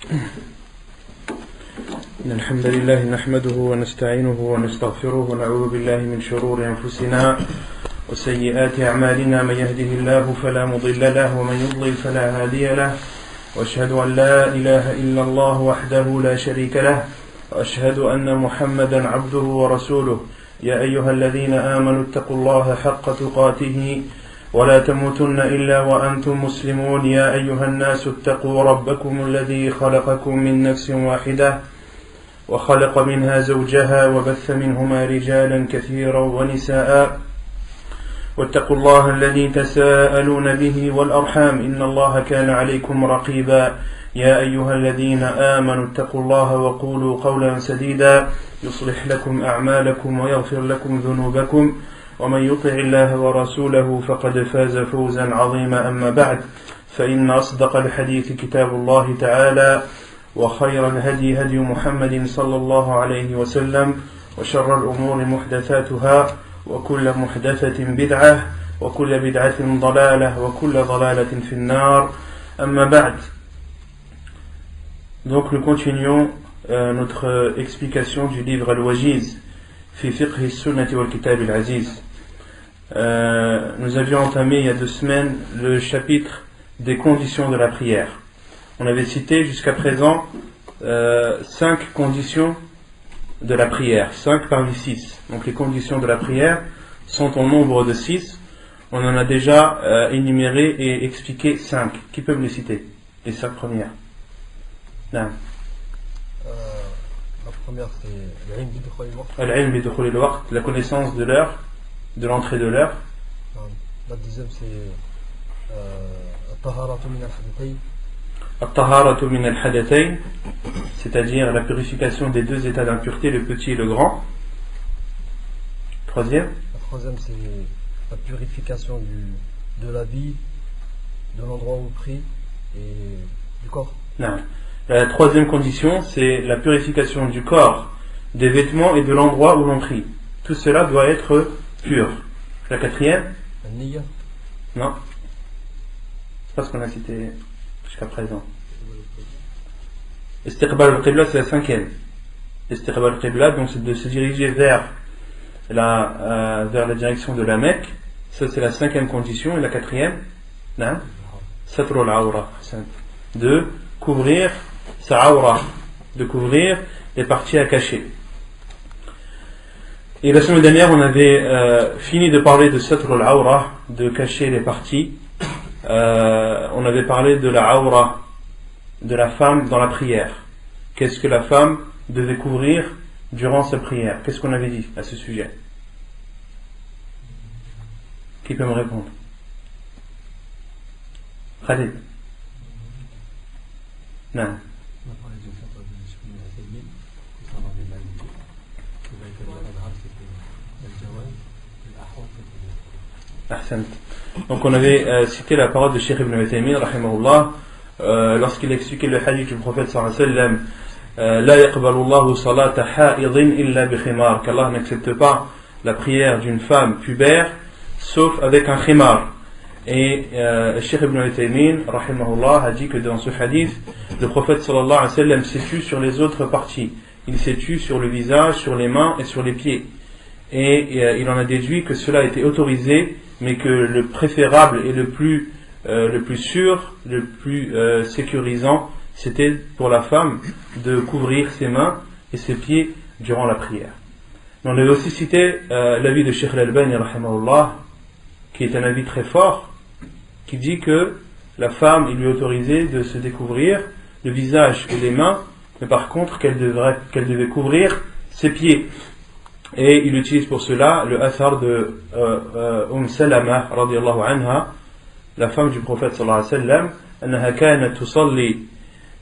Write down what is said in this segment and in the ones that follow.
إن الحمد لله نحمده ونستعينه ونستغفره ونعوذ بالله من شرور أنفسنا وسيئات أعمالنا من يهده الله فلا مضل له ومن يضلل فلا هادي له وأشهد أن لا إله إلا الله وحده لا شريك له وأشهد أن محمدا عبده ورسوله يا أيها الذين آمنوا اتقوا الله حق تقاته ولا تموتن إلا وأنتم مسلمون يا أيها الناس اتقوا ربكم الذي خلقكم من نفس واحدة وخلق منها زوجها وبث منهما رجالا كثيرا ونساء واتقوا الله الذي تساءلون به والأرحام إن الله كان عليكم رقيبا يا أيها الذين آمنوا اتقوا الله وقولوا قولا سديدا يصلح لكم أعمالكم ويغفر لكم ذنوبكم ومن يطع الله ورسوله فقد فاز فوزا عظيما أما بعد فإن أصدق الحديث كتاب الله تعالى وخير الهدي هدي محمد صلى الله عليه وسلم وشر الأمور محدثاتها وكل محدثة بدعة وكل بدعة ضلالة وكل ضلالة في النار أما بعد. Donc nous continuons notre explication du livre Al-Wajiz fi fiqh as-sunnah wal kitab al-aziz. Nous avions entamé il y a 2 semaines le chapitre des conditions de la prière. On avait cité jusqu'à présent 5 conditions de la prière, 5 parmi 6. Donc les conditions de la prière sont au nombre de 6. On en a déjà énuméré et expliqué 5. Qui peut me les citer? Les 5 premières. Non. La première c'est al-ilm bi dukhul al-waqt, la connaissance de l'heure, de l'entrée de l'heure. La deuxième c'est at-taharatu min al-hadathayn. At-taharatu min al-hadathayn, c'est-à-dire la purification des 2 états d'impureté, le petit et le grand. Troisième. La troisième c'est la purification de la vie, de l'endroit où on prie et du corps. Non. La troisième condition, c'est la purification du corps, des vêtements et de l'endroit où l'on prie. Tout cela doit être pur. La quatrième? La niyya. Non. C'est pas ce qu'on a cité jusqu'à présent. Istiqbal al-qibla, c'est la 5e. Istiqbal al-qibla, donc c'est de se diriger vers la direction de la Mecque. Ça c'est la 5e condition. Et la 4e? Non. Satru al-awra. De couvrir sa awra, de couvrir les parties à cacher. Et la semaine dernière, on avait fini de parler de satr al-awra, de cacher les parties. On avait parlé de la awra, de la femme dans la prière. Qu'est-ce que la femme devait couvrir durant sa prière? Qu'est-ce qu'on avait dit à ce sujet? Qui peut me répondre? Khalid? Non. Donc on avait cité la parole de Cheikh Ibn Uthaymin rahimahullah lorsqu'il expliquait le hadith du prophète sallallahu alayhi wa sallam la yaqbalu Allahu salata ha'idin illa bi khimar, qu'Allah n'accepte pas la prière d'une femme pubère sauf avec un khimar. Et Cheikh Ibn Uthaymin rahimahullah a dit que dans ce hadith le prophète sallallahu alayhi wa sallam s'étue sur les autres parties. Il s'étue sur le visage, sur les mains et sur les pieds. Et il en a déduit que cela était autorisé, mais que le préférable et le plus sûr, le plus sécurisant, c'était pour la femme de couvrir ses mains et ses pieds durant la prière. On avait aussi cité l'avis de Cheikh Al-Albani rahimahullah, qui est un avis très fort, qui dit que la femme, il lui est autorisé de se découvrir le visage et les mains, mais par contre qu'elle devait couvrir ses pieds. Et il utilise pour cela le athar de Salama radiyallahu anha, la femme du prophète sallallahu alayhi wa sallam, أنها كانت تصلي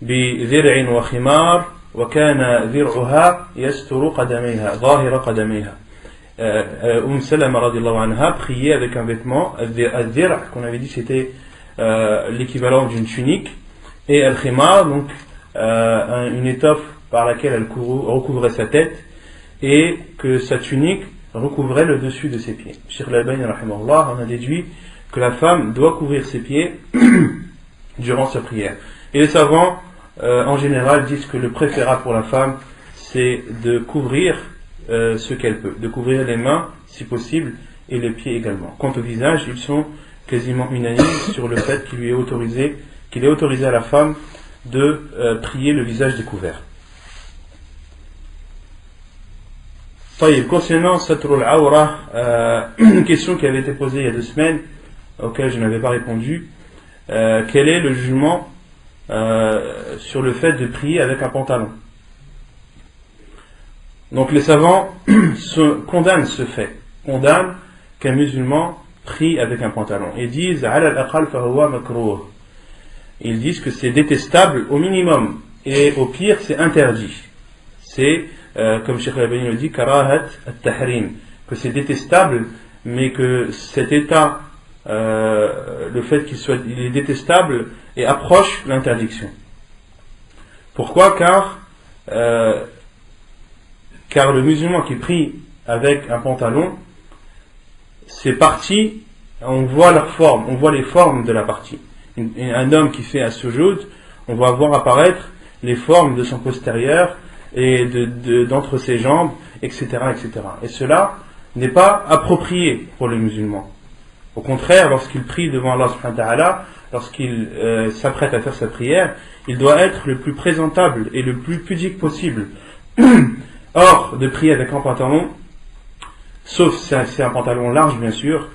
بذرع وخمار وكان ذرعها يستر قدميها ظاهر قدميها. Salama radiyallahu anha priait avec un vêtement, al-dhir' qu'on avait dit c'était l'équivalent d'une tunique, et al-khimar, donc une étoffe par laquelle elle recouvrait sa tête, et que sa tunique recouvrait le dessus de ses pieds. Cheikh Al-Albani rahimahullah en a déduit que la femme doit couvrir ses pieds durant sa prière. Et les savants en général, disent que le préférable pour la femme, c'est de couvrir ce qu'elle peut, de couvrir les mains, si possible, et les pieds également. Quant au visage, ils sont quasiment unanimes sur le fait qu'il est autorisé à la femme de prier le visage découvert. Concernant Satrul Awra, une question qui avait été posée il y a 2 semaines, auquel je n'avais pas répondu. Quel est le jugement sur le fait de prier avec un pantalon? Donc les savants condamnent ce fait, condamnent qu'un musulman prie avec un pantalon et disent ils disent que c'est détestable au minimum et au pire c'est interdit. C'est comme Cheikh Al-Albani le dit, karahat at-tahrim, que c'est détestable, mais que cet état, le fait il est détestable et approche l'interdiction. Pourquoi? Car le musulman qui prie avec un pantalon, ces parties, on voit leur forme, on voit les formes de la partie. Un homme qui fait un sujoud, on va voir apparaître les formes de son postérieur et d'entre ses jambes, etc., etc. Et cela n'est pas approprié pour le musulman. Au contraire, lorsqu'il prie devant Allah subhanahu wa ta'ala, lorsqu'il s'apprête à faire sa prière, il doit être le plus présentable et le plus pudique possible. Or, de prier avec un pantalon, sauf si c'est un pantalon large bien sûr,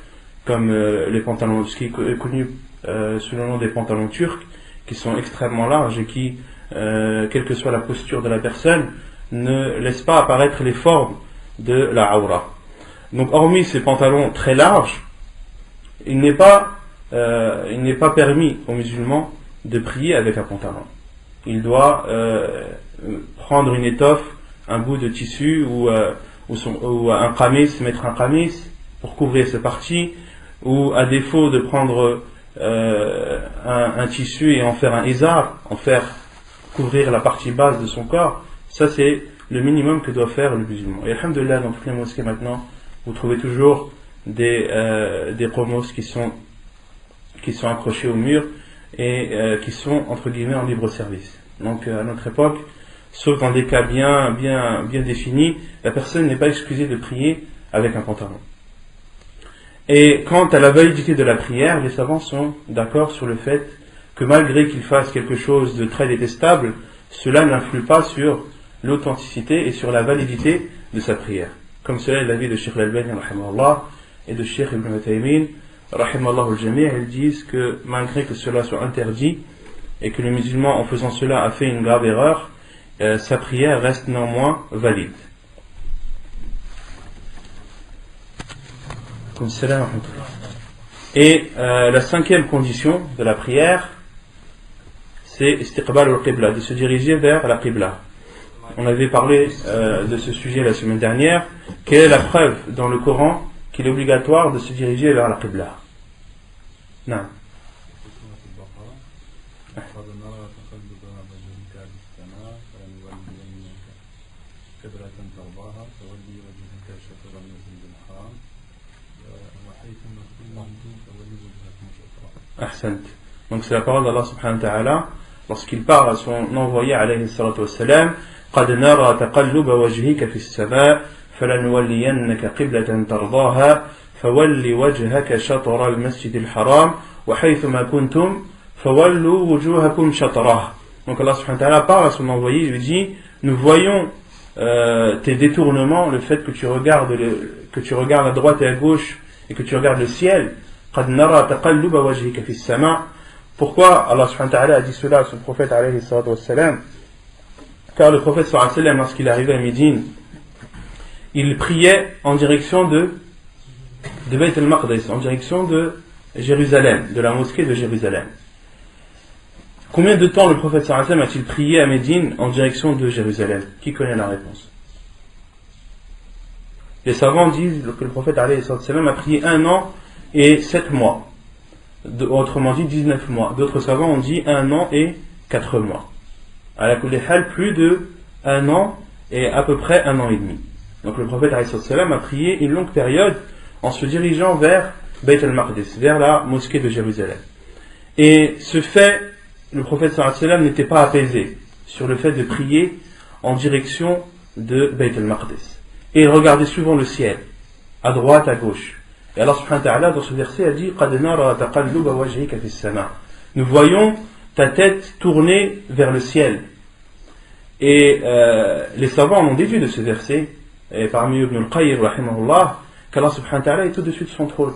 comme les pantalons, ce qui est connu sous le nom des pantalons turcs, qui sont extrêmement larges et qui, quelle que soit la posture de la personne, ne laissent pas apparaître les formes de la aura. Donc hormis ces pantalons très larges, il n'est pas permis aux musulmans de prier avec un pantalon. Il doit prendre une étoffe, un bout de tissu ou un qamis, mettre un qamis pour couvrir ses parties, ou à défaut de prendre un tissu et en faire un izar, en faire couvrir la partie basse de son corps. Ça c'est le minimum que doit faire le musulman. Et alhamdoulilah, dans toutes les mosquées maintenant, vous trouvez toujours des promos qui sont accrochés au mur et qui sont entre guillemets en libre service. Donc à notre époque, sauf dans des cas bien définis, la personne n'est pas excusée de prier avec un pantalon. Et quant à la validité de la prière, les savants sont d'accord sur le fait que malgré qu'il fasse quelque chose de très détestable, cela n'influe pas sur l'authenticité et sur la validité de sa prière. Comme cela est l'avis de Cheikh Al-Albani rahimahullah et de Cheikh Ibn Uthaymin rahimahullah al-Jami'. Ils disent que malgré que cela soit interdit et que le musulman en faisant cela a fait une grave erreur, sa prière reste néanmoins valide. Et la 5e condition de la prière, c'est istiqbal al-qibla, de se diriger vers la qibla. On avait parlé de ce sujet la semaine dernière. Quelle est la preuve dans le Coran qu'il est obligatoire de se diriger vers la qibla? Non. Donc c'est la parole d'Allah subhanahu wa ta'ala lorsqu'il parle à son envoyé alayhi salatu wassalam: قَدْ نَرَى تَقَلُّبَ وَجْهِكَ فِي السَّمَاءِ فَلَنُوَلِّيَنَّكَ قِبْلَةً تَرْضَاهَا فَوَلِّ وَجْهَكَ شَطْرَ الْمَسْجِدِ الْحَرَامِ وَحَيْثُمَا كُنْتُمْ فَوَلُّوا وُجُوهَكُمْ شَطْرَهُ. Donc Allah subhanahu wa ta'ala parle à son envoyé, il lui dit: nous voyons tes détournements, le fait que tu regardes à droite et à gauche et que tu regardes le ciel. قَدْ نَرَى تَقَلُّبَ وَجْهِكَ فِي السَّمَاءِ. Pourquoi Allah subhanahu wa ta'ala a dit cela à son prophète alayhi salatu wassalam? Car le prophète sallallahu alayhi wa sallam, lorsqu'il arrivait à Médine, il priait en direction de Bayt al-Maqdis, en direction de Jérusalem, de la mosquée de Jérusalem. Combien de temps le prophète sallallahu alayhi wa sallam a-t-il prié à Médine en direction de Jérusalem? Qui connaît la réponse? Les savants disent que le prophète alayhi salatu wassalam a prié 1 an et 7 mois. Autrement dit 19 mois. D'autres savants ont dit 1 an et 4 mois. À la kulli hal, plus de 1 an et à peu près 1 an et demi. Donc le prophète alayhi salam a prié une longue période en se dirigeant vers Bayt al-Maqdis, vers la mosquée de Jérusalem. Et ce fait le prophète sallallahu alayhi wa sallam n'était pas apaisé sur le fait de prier en direction de Bayt al-Maqdis. Et il regardait souvent le ciel, à droite, à gauche. Et Allah subhanahu wa ta'ala, dans ce verset, a dit « قَدْ نَرَى تَقَلُّبَ وَجْهِكَ فِي السَّمَاءِ » Nous voyons ta tête tournée vers le ciel. Et les savants ont déduit de ce verset, et parmi eux Ibn al-Qayyim, rahimahullah, qu'Allah subhanahu wa ta'ala est au-dessus de son trône.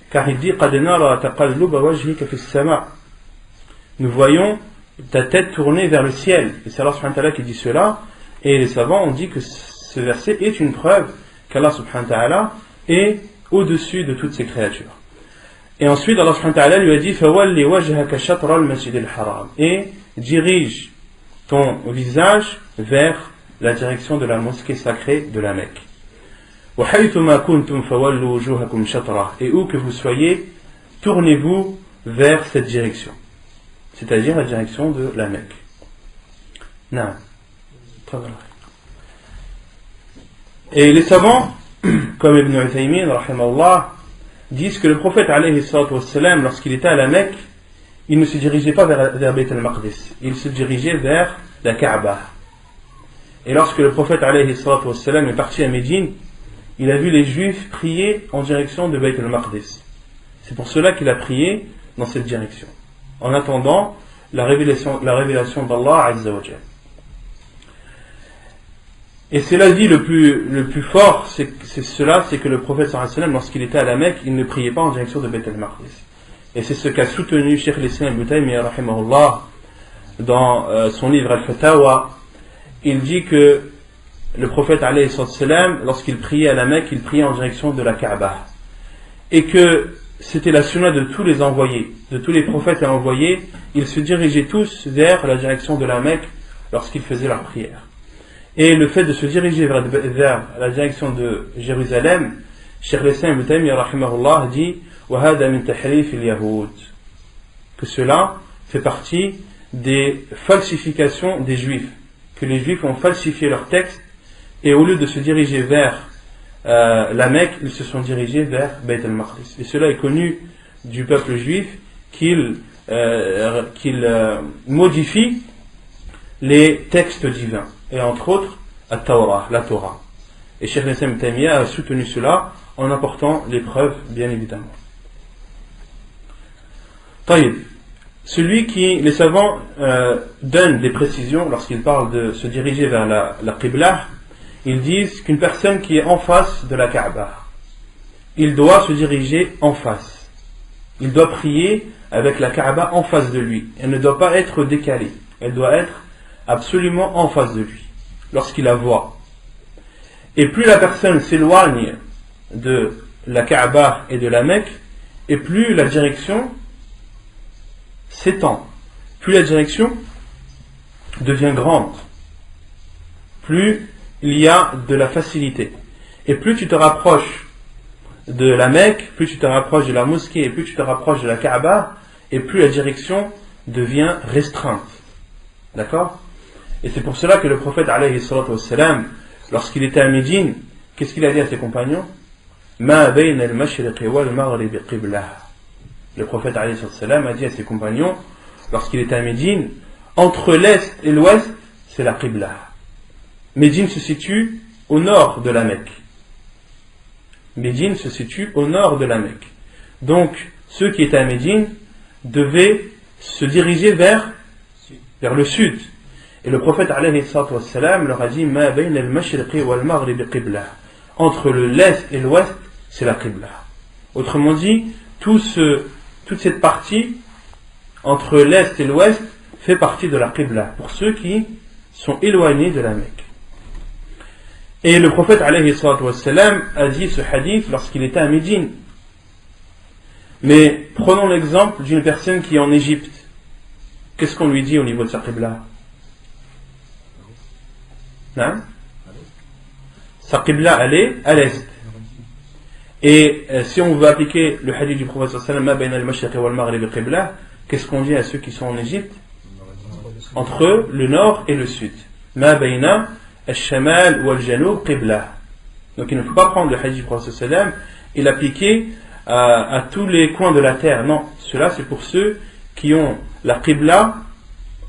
Car il dit قَدْ نَرَى تَقَلُّبَ وَجْهِكَ فِي السَّمَاءِ Nous voyons ta tête tournée vers le ciel. Et c'est Allah subhanahu wa ta'ala qui dit cela. Et les savants ont dit que ce verset est une preuve qu'Allah subhanahu wa ta'ala est au-dessus de toutes ses créatures. Et ensuite Allah subhanahu wa ta'ala lui a dit فَوَلِّ وَجْهَكَ شَطْرَ الْمَسْجِدِ الْحَرَامِ Et dirige ton visage vers la direction de la mosquée sacrée de la Mecque. وَحَيْثُمَا كُنْتُمْ فَوَلُّوا وُجُوهَكُمْ شَطْرَهُ Et où que vous soyez, tournez-vous vers cette direction, c'est-à-dire la direction de la Mecque. Non. Et les savants, comme Ibn Uthaymin, rahimahullah, disent que le prophète, alayhi salatu wassalam, lorsqu'il était à la Mecque, il ne se dirigeait pas vers Bayt al-Maqdis, il se dirigeait vers la Kaaba. Et lorsque le prophète, alayhi salatu wassalam, est parti à Médine, il a vu les Juifs prier en direction de Bayt al-Maqdis. C'est pour cela qu'il a prié dans cette direction, en attendant la révélation d'Allah Azza wa Jalla. Et c'est l'avis le plus fort, c'est que le prophète sallallahu alayhi wa sallam, lorsqu'il était à la Mecque, il ne priait pas en direction de Bayt al-Maqdis. Et c'est ce qu'a soutenu Cheikh l'Islam Ibn Taymiyyah rahimahullah dans son livre Al-Fatawa. Il dit que le prophète alayhi sallam, lorsqu'il priait à la Mecque, il priait en direction de la Kaaba. Et que c'était la sunna de tous les envoyés, de tous les prophètes et envoyés, ils se dirigeaient tous vers la direction de la Mecque lorsqu'ils faisaient leur prière. Et le fait de se diriger vers la direction de Jérusalem, Cheikh l'Islam Ibn Taymiyyah rahimahullah dit وَهَذَا مِنْ تَحْرِيفِ الْيَهُودِ que cela fait partie des falsifications des Juifs, que les Juifs ont falsifié leur texte et au lieu de se diriger vers la Mecque, ils se sont dirigés vers Bayt al-Maqdis. Et cela est connu du peuple juif qu'il modifie les textes divins, et entre autres la Torah. Et Cheikh l'Islam Ibn Taymiyyah a soutenu cela en apportant les preuves, bien évidemment. Taïb. Les savants donnent des précisions lorsqu'ils parlent de se diriger vers la Qibla. Ils disent qu'une personne qui est en face de la Kaaba, il doit se diriger en face. Il doit prier avec la Kaaba en face de lui. Elle ne doit pas être décalée. Elle doit être absolument en face de lui, lorsqu'il la voit. Et plus la personne s'éloigne de la Kaaba et de la Mecque, et plus la direction s'étend, plus la direction devient grande, plus il y a de la facilité. Et plus tu te rapproches de la Mecque, plus tu te rapproches de la mosquée, et plus tu te rapproches de la Kaaba, et plus la direction devient restreinte. D'accord ? Et c'est pour cela que le prophète alayhi salatu wassalam, lorsqu'il était à Médine, qu'est-ce qu'il a dit à ses compagnons ? Ma bayna al-mashriqi wal-maghribi qibla. Le prophète alayhi salatu wassalam a dit à ses compagnons, lorsqu'il était à Médine, entre l'est et l'ouest, c'est la qibla. Médine se situe au nord de la Mecque. Médine se situe au nord de la Mecque. Donc, ceux qui étaient à Médine devaient se diriger vers le sud. Et le prophète alayhi salatu wassalam leur a dit Ma bayna al-mashriqi wal-maghribi qibla. Entre l'est et l'ouest, c'est la qibla. Autrement dit, toute cette partie entre l'est et l'ouest fait partie de la qibla pour ceux qui sont éloignés de la Mecque. Et le prophète alayhi salatu wassalam a dit ce hadith lorsqu'il était à Médine. Mais prenons l'exemple d'une personne qui est en Égypte. Qu'est-ce qu'on lui dit au niveau de sa qibla? Hein? Sa qibla, elle est à l'est. Et si on veut appliquer le hadith du prophète sallallahu alayhi wa sallam, ma bayna al-mashriqi wal-maghribi qibla, qu'est-ce qu'on dit à ceux qui sont en Égypte? Entre le nord et le sud. Ma bayna al-shamal wal-janub qibla. Donc il ne faut pas prendre le hadith du prophète sallallahu alayhi wa sallam et l'appliquer à tous les coins de la terre. Non, cela c'est pour ceux qui ont la Qibla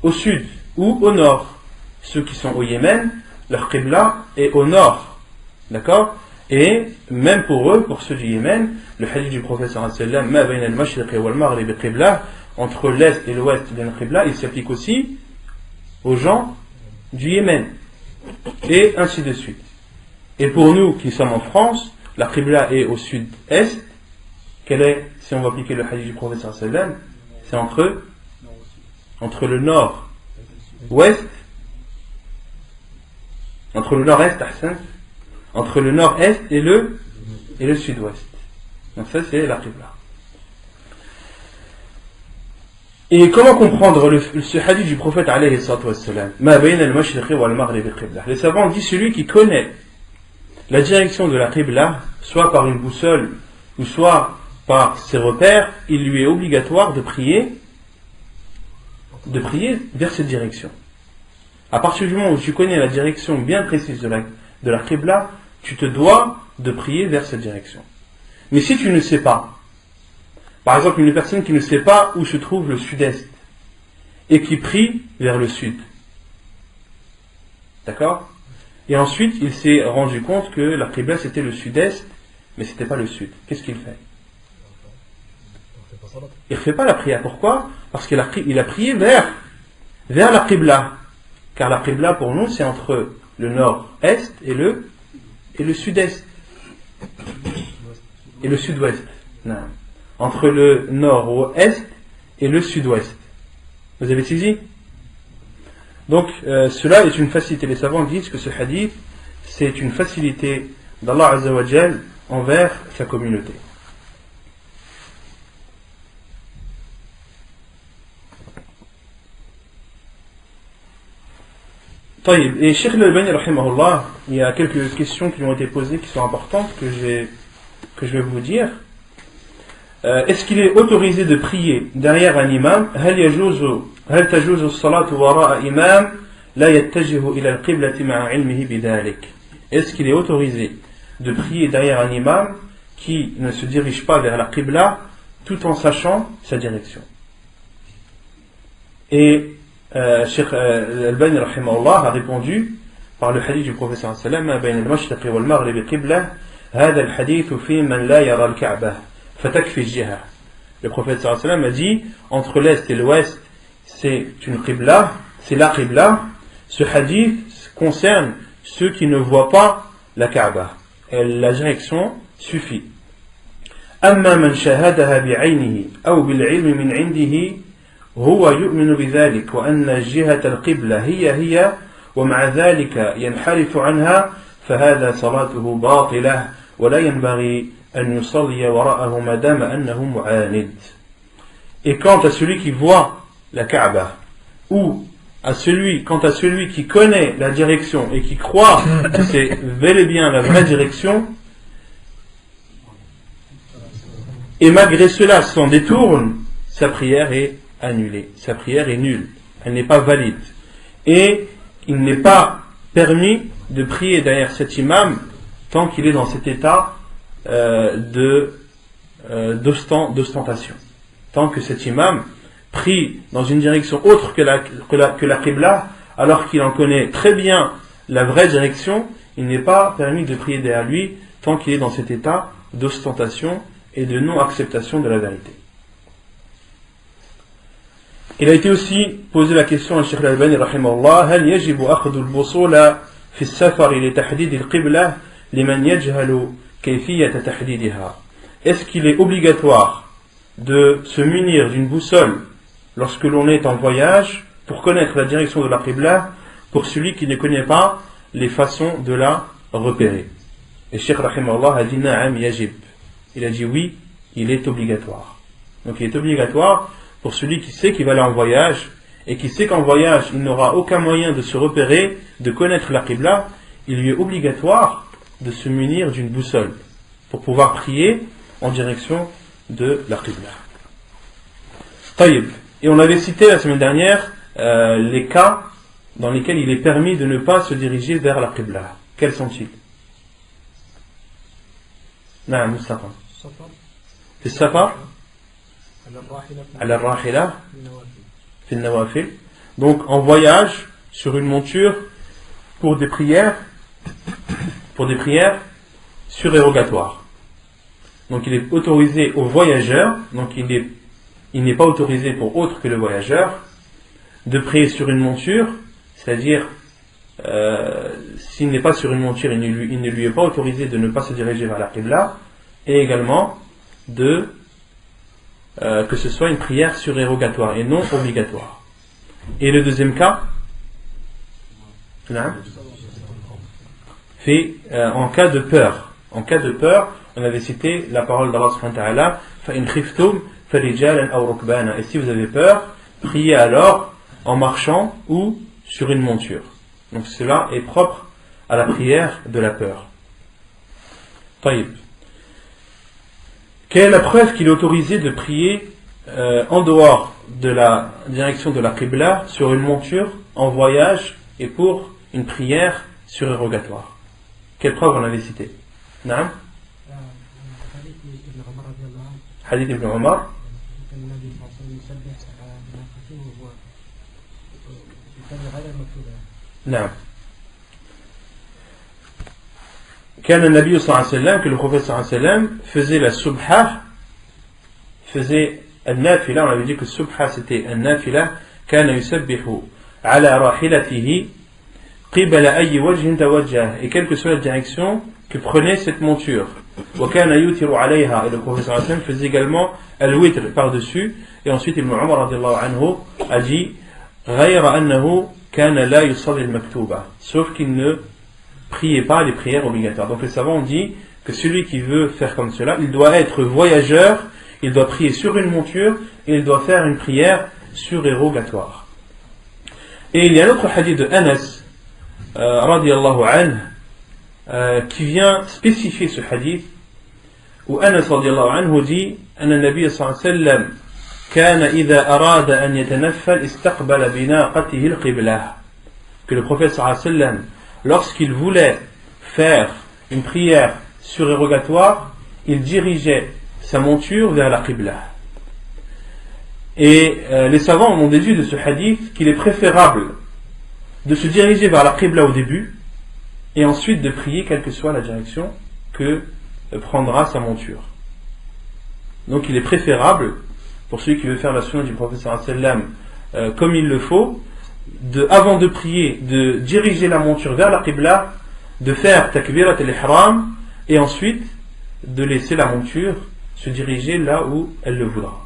au sud ou au nord. Ceux qui sont au Yémen, leur Qibla est au nord. D'accord? Et même pour eux, pour ceux du Yémen, le hadith du prophète sallallahu alayhi wa sallam, ma bayna al-mashriq wal maghrib qibla, entre l'est et l'ouest d'une Qibla, il s'applique aussi aux gens du Yémen. Et ainsi de suite. Et pour nous qui sommes en France, la Qibla est au sud-est. Quelle est, si on va appliquer le hadith du prophète sallallahu alayhi wa sallam, c'est entre le nord-ouest, entre le nord-est, entre le nord-est et le sud-ouest. Donc ça c'est la Qibla. Et comment comprendre ce hadith du prophète alayhi salatu wassalam? Ma bayna al-mashriqi wal maghrib qibla. Les savants disent celui qui connaît la direction de la Qibla, soit par une boussole ou soit par ses repères, il lui est obligatoire de prier vers cette direction. À partir du moment où tu connais la direction bien précise de la Qibla, tu te dois de prier vers cette direction. Mais si tu ne sais pas, par exemple une personne qui ne sait pas où se trouve le sud-est et qui prie vers le sud, d'accord? Et ensuite il s'est rendu compte que la Qibla c'était le sud-est, mais c'était pas le sud. Qu'est-ce qu'il fait? Il ne fait pas la prière. Pourquoi? Parce qu'il a prié vers la Qibla. Car la Qibla pour nous c'est entre le nord-est et le sud-est. Et le sud-ouest. Non. Entre le nord-ouest et le sud-ouest. Vous avez saisi? Donc cela est une facilité. Les savants disent que ce hadith c'est une facilité d'Allah Azza wa Jal envers sa communauté. Et Cheikh Al-Albani rahimahullah, il y a quelques questions qui lui ont été posées qui sont importantes que je vais vous dire. Est-ce qu'il est autorisé de prier derrière un imam? هل تجوز الصلاة وراء إمام لا يتجه إلى القبلة مع علمه بذلك? Est-ce qu'il est autorisé de prier derrière un imam qui ne se dirige pas vers la Qibla tout en sachant sa direction? Et Cheikh Al-Albani rahimahullah a répondu par le hadith du prophète sallallahu alayhi wa sallam, ma bayna al-mashriq wal maghrib qibla, hadha al-hadith fi man la yara al-Ka'bah fatakfi al-jiha. Le prophète sallallahu alayhi wa sallam a dit entre l'est et l'ouest c'est une qibla, c'est la qibla. Ce hadith concerne ceux qui ne voient pas la Kaaba. La direction suffit. Amma man shahadaha bi'aynihi aw bil'ilmi min 'indihi هو يؤمن بذلك وأن جهة القبلة هي ومع ذلك ينحرف عنها فهذا صلاته باطلة ولا ينبغي أن يصلي وراءه ما دام أنه معاند. Et quant à celui qui voit la Kaaba ou quant à celui qui connaît la direction et qui croit que c'est bel et bien la vraie direction et malgré cela s'en détourne, sa prière est annulée, sa prière est nulle, elle n'est pas valide. Et il n'est pas permis de prier derrière cet imam tant qu'il est dans cet état d'ostentation. Tant que cet imam prie dans une direction autre que la Qibla, alors qu'il en connaît très bien la vraie direction, il n'est pas permis de prier derrière lui tant qu'il est dans cet état d'ostentation et de non-acceptation de la vérité. Il a été aussi posé la question à Cheikh Al-Albani rahimahullah, هل يجب أخذ البصول في السفر لتحديد القبلة لمن يجهل كيفية تحديدها? Est-ce qu'il est obligatoire de se munir d'une boussole lorsque l'on est en voyage pour connaître la direction de la Qibla pour celui qui ne connaît pas les façons de la repérer? Et Cheikh rahimahullah a dit na'am yajib. Il a dit oui, il est obligatoire. Donc il est obligatoire pour celui qui sait qu'il va aller en voyage et qui sait qu'en voyage il n'aura aucun moyen de se repérer, de connaître la Qibla, il lui est obligatoire de se munir d'une boussole pour pouvoir prier en direction de la Qibla. Taïb. Et on avait cité la semaine dernière les cas dans lesquels il est permis de ne pas se diriger vers la Qibla. Quels sont-ils? Non, Mustafa. C'est Safar? ala rahila fi nawafil. Donc en voyage sur une monture pour des prières surérogatoires. Donc il est autorisé aux voyageurs, donc il n'est pas autorisé pour autre que le voyageur de prier sur une monture, c'est-à-dire s'il n'est pas sur une monture, il ne lui est pas autorisé de ne pas se diriger vers la Qibla, et également que ce soit une prière surérogatoire et non obligatoire. Et le deuxième cas, fait en cas de peur. En cas de peur, on avait cité la parole d'Allah subhanahu wa ta'ala, فَإِنْ خِفْتُمْ فَرِجَالًا أَوْ رُكْبَانًا. Et si vous avez peur, priez alors en marchant ou sur une monture. Donc cela est propre à la prière de la peur. Taïb. Quelle est la preuve qu'il est autorisé de prier en dehors de la direction de la Qibla sur une monture, en voyage et pour une prière surérogatoire? Quelle preuve on avait cité? Naam? Hadith ibn Omar. نعم. كان النبي صلى الله عليه وسلم, que le prophète صلى الله عليه وسلم faisait la subha, faisait النافلة. On avait dit que subha c'était النافلة. كان يسبح على راحلته قبل أي وجه توجه, et quelle que soit la direction que prenait cette monture. وكان يوتر عليها, et le prophète صلى الله عليه وسلم faisait également al-witr par-dessus. Et ensuite Ibn Umar radiallahu anhu a dit غير أنه كان لا يصلي المكتوبة, sauf qu'il ne priait pas les prières obligatoires. Donc les savants ont dit que celui qui veut faire comme cela, il doit être voyageur, il doit prier sur une monture et il doit faire une prière surérogatoire. Et il y a un autre hadith de Anas radiallahu anhu qui vient spécifier ce hadith, où Anas radiallahu anhu dit أن النبي صلى الله عليه وسلم كان إذا أراد أن يتنفل استقبل بناقته القبلة, que le prophète صلى الله عليه وسلم, lorsqu'il voulait faire une prière surérogatoire, il dirigeait sa monture vers la Qibla. Et les savants ont déduit de ce hadith qu'il est préférable de se diriger vers la Qibla au début et ensuite de prier quelle que soit la direction que prendra sa monture. Donc il est préférable pour celui qui veut faire la sunna du prophète sallallahu alayhi wa sallam comme il le faut, avant de prier, de diriger la monture vers la Qibla, de faire takbirat al-ihram et ensuite de laisser la monture se diriger là où elle le voudra.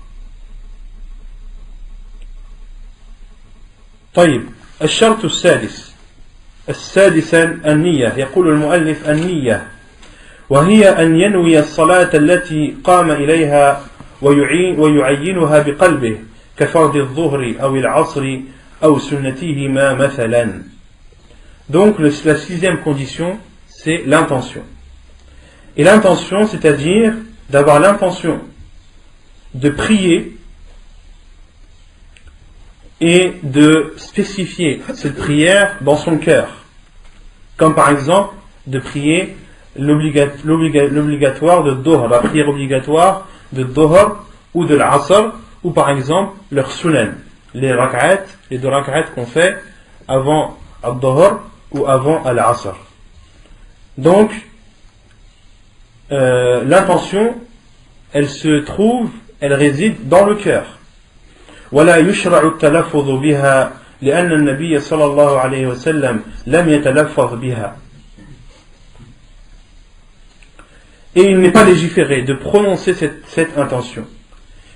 طيب الشرط السادس النية. يقول المؤلف النية وهي أن ينوي الصلاة التي قام إليها ويعينها بقلبه كفرض الظهر أو العصر أو سنتهما مثلا. Donc la sixième condition, c'est l'intention. Et l'intention, c'est-à-dire d'avoir l'intention de prier et de spécifier cette prière dans son cœur, comme par exemple de prier l'obligatoire de Dhuhr, la prière obligatoire de Dhuhr ou de l'Asr, ou par exemple leur sunan, les deux rak'at qu'on fait avant al-Dhuhr ou avant al-Asr. Donc l'intention, elle réside dans le cœur. ولا يشرع التلفظ بها لأن النبي صلى الله عليه وسلم لم يتلفظ بها. Et il n'est pas légiféré de prononcer cette intention,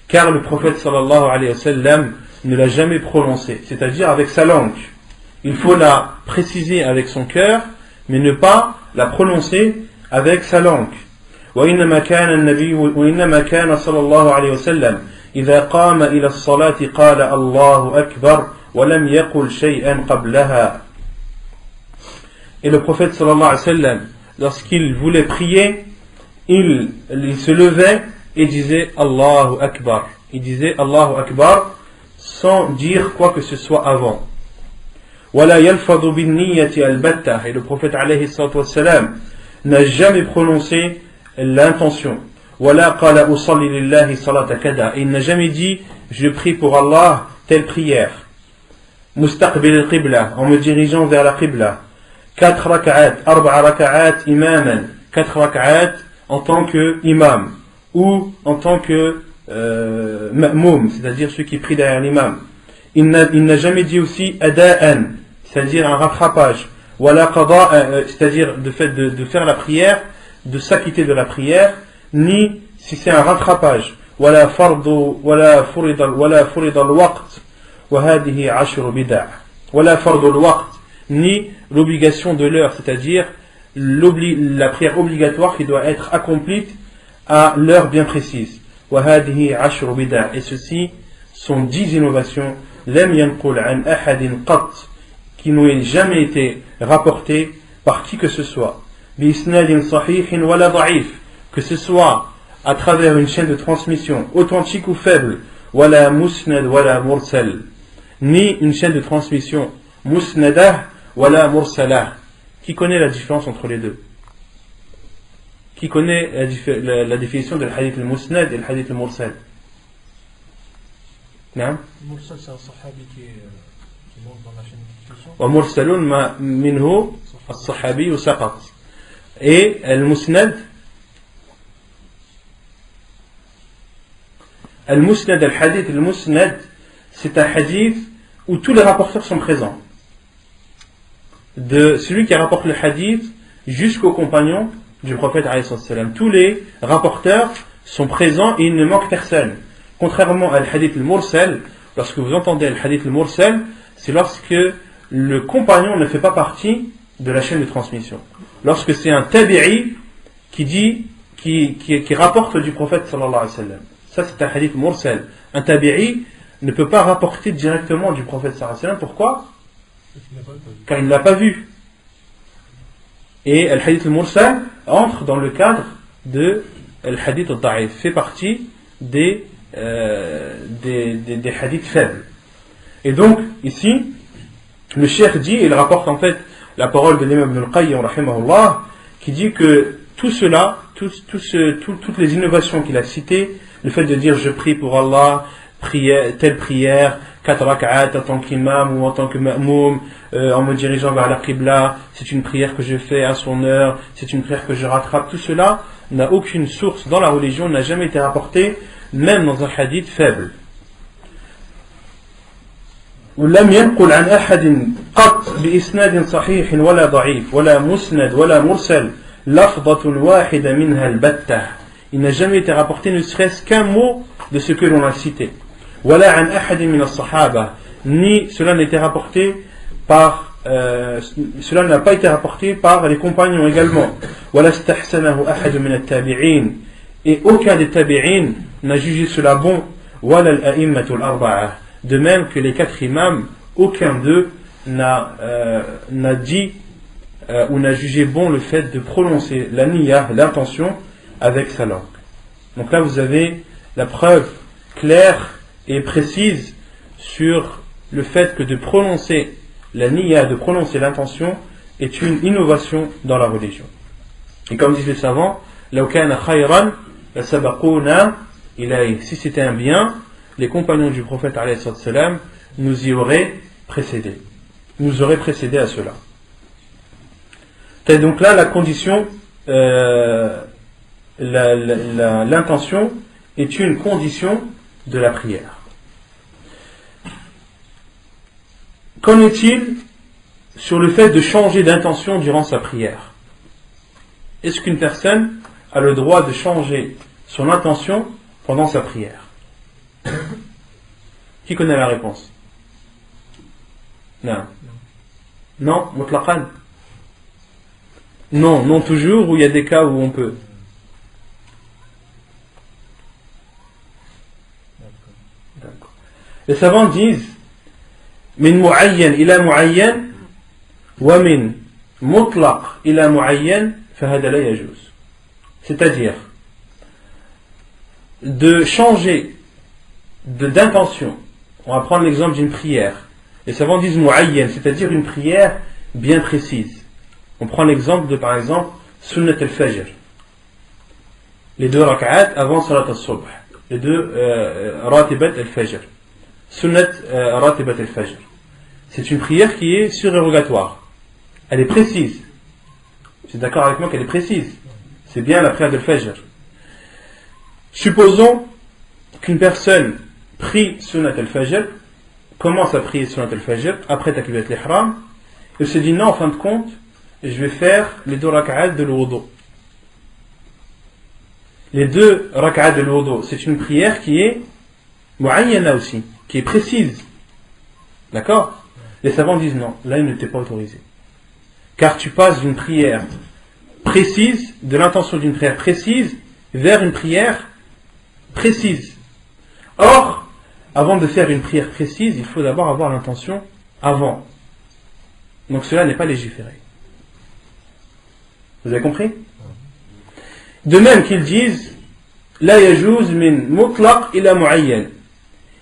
car le prophète sallallahu alayhi wa sallam ne l'a jamais prononcée, c'est-à-dire avec sa langue. Il faut la préciser avec son cœur, mais ne pas la prononcer avec sa langue. وإنما كان صلى الله عليه وسلم إذا قام إلى الصلاة قال الله أكبر ولم يقل شيئا قبلها. Et le prophète sallallahu alayhi wa sallam, lorsqu'il voulait prier, il se levait et disait Allahu Akbar. Il disait Allahu Akbar sans dire quoi que ce soit avant. ولا يلفظ بالنية البتة. Et le prophète alayhi salatu wassalam n'a jamais prononcé l'intention. ولا قال أصلي لله صلاة كذا. Il n'a jamais dit je prie pour Allah telle prière. مستقبل القبلة, en me dirigeant vers la qibla. 4 rak'at, 4 rak'at imaman, 4 rak'at en tant que imam ou en tant que ma'moum, c'est-à-dire ceux qui prient derrière l'imam. Il n'a jamais dit aussi ada'an, c'est-à-dire un rattrapage, wala qada, c'est-à-dire de fait de faire la prière, de s'acquitter de la prière, ni si c'est un rattrapage, wala fardu wala furida al-waqt wa hadhihi 10 bid'a, wala fardu al-waqt, ni l'obligation de l'heure, c'est-à-dire la prière obligatoire qui doit être accomplie à l'heure bien précise. وهذه 10 بدع. Et ceci sont 10 innovations لم ينقل عن أحد قط, qui n'ont jamais été rapportées par qui que ce soit, بإسناد صحيح ولا ضعيف, que ce soit à travers une chaîne de transmission authentique ou faible, ولا مسند ولا مرسل, ni une chaîne de transmission musnadah wala mursalah. Qui connaît la différence entre les deux? Qui connaît la définition de l'hadith al-musnad et l'hadith al-mursal? Non? Le mursal, c'est un sahabi qui monte dans la chaîne de transmission. Wa mursalun ma minhu as-sahabi ou saqat. Et al-musnad, al-hadith al-musnad, c'est un hadith où tous les rapporteurs sont présents. De celui qui rapporte le hadith jusqu'aux compagnons du prophète alayhi salam. Tous les rapporteurs sont présents et il ne manque personne. Contrairement à l'hadith al-mursal, lorsque vous entendez l'hadith al-mursal, c'est lorsque le compagnon ne fait pas partie de la chaîne de transmission. Lorsque c'est un tabi'i qui rapporte du prophète sallallahu alayhi wa sallam. Ça c'est un hadith mursal. Un tabi'i ne peut pas rapporter directement du prophète sallallahu alayhi wa sallam. Pourquoi? Car il ne l'a pas vu. Et le hadith al-mursal entre dans le cadre de le hadith al-da'if, fait partie des hadiths faibles. Et donc ici le cheikh dit, il rapporte en fait la parole de l'imam Ibn al-Qayyim rahimahullah, qui dit que tout cela, toutes les innovations qu'il a citées, le fait de dire je prie pour Allah, telle prière, 4 rak'at en tant qu'imam ou en tant que ma'moum, en me dirigeant vers la qibla, c'est une prière que je fais à son heure, c'est une prière que je rattrape, tout cela n'a aucune source dans la religion, n'a jamais été rapporté, même dans un hadith faible. ولم ينقل عن أحد قط بإسناد صحيح ولا ضعيف ولا مسند ولا مرسل لفظة واحدة منها البتة. Il n'a jamais été rapporté ne serait-ce qu'un mot de ce que l'on a cité. ولا عن أحد من الصحابة, ni cela n'a été rapporté par cela n'a pas été rapporté par les compagnons également. ولا استحسنه أحد من التابعين, et aucun des tabi'in n'a jugé cela bon. ولا الأئمة الأربعة, de même que les 4 imams, aucun d'eux n'a dit ou n'a jugé bon le fait de prononcer la niyya, l'intention, avec sa langue. Donc là vous avez la preuve claire et précise sur le fait que de prononcer la niyya, de prononcer l'intention, est une innovation dans la religion. Et comme disent les savants, لو كان خيرا لسبقونا إليه, si c'était un bien, les compagnons du prophète alayhi salam nous y auraient précédé, nous auraient précédé à cela. Et donc là la condition, l'intention est une condition de la prière. Qu'en est-il sur le fait de changer d'intention durant sa prière? Est-ce qu'une personne a le droit de changer son intention pendant sa prière? Qui connaît la réponse? Non. Non, mutlaqan? Non, non toujours, ou il y a des cas où on peut? D'accord. Les savants disent min mu'ayyan ila mu'ayyan wa min mutlaq ila mu'ayyan fahada la yajuz. C'est-à-dire de changer d'intention. On va prendre l'exemple d'une prière. Les savants disent mu'ayyan, c'est-à-dire une prière bien précise. On prend l'exemple de, par exemple, sunnat al-fajr. les 2 rak'at avant salat al-subh, les 2 ratibat al-fajr, sunnat ratibat al-fajr. C'est une prière qui est surérogatoire. Elle est précise. Vous êtes d'accord avec moi qu'elle est précise? C'est bien la prière al-fajr. Supposons qu'une personne prie sunnat al-fajr, commence à prier sunnat al-fajr après takbirat al-ihram, et se dit non, en fin de compte, je vais faire les 2 rak'at de l'wudu. Les 2 rak'at de l'wudu, c'est une prière qui est mu'ayyana aussi, qui est précise. D'accord? Les savants disent non, là il ne t'est pas autorisé. Car tu passes d'une prière précise, de l'intention d'une prière précise, vers une prière précise. Or, avant de faire une prière précise, il faut d'abord avoir l'intention avant. Donc cela n'est pas légiféré. Vous avez compris? De même qu'ils disent la yajouz min mutlaq ila muayyan,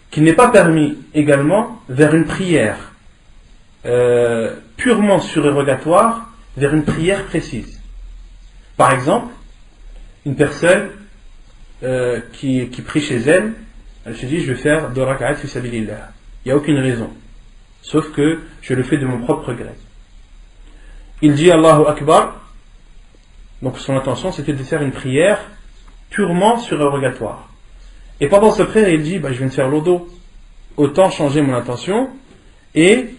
qu'il n'est pas permis également vers une prière purement surérogatoire vers une prière précise. Par exemple, une personne qui prie chez elle, elle se dit je vais faire 2 rak'at fi sabilillah. Il n'y a aucune raison, sauf que je le fais de mon propre gré. Il dit Allahu Akbar, donc son intention c'était de faire une prière purement surérogatoire. Et pendant ce prière il dit je viens de faire l'odo, autant changer mon intention et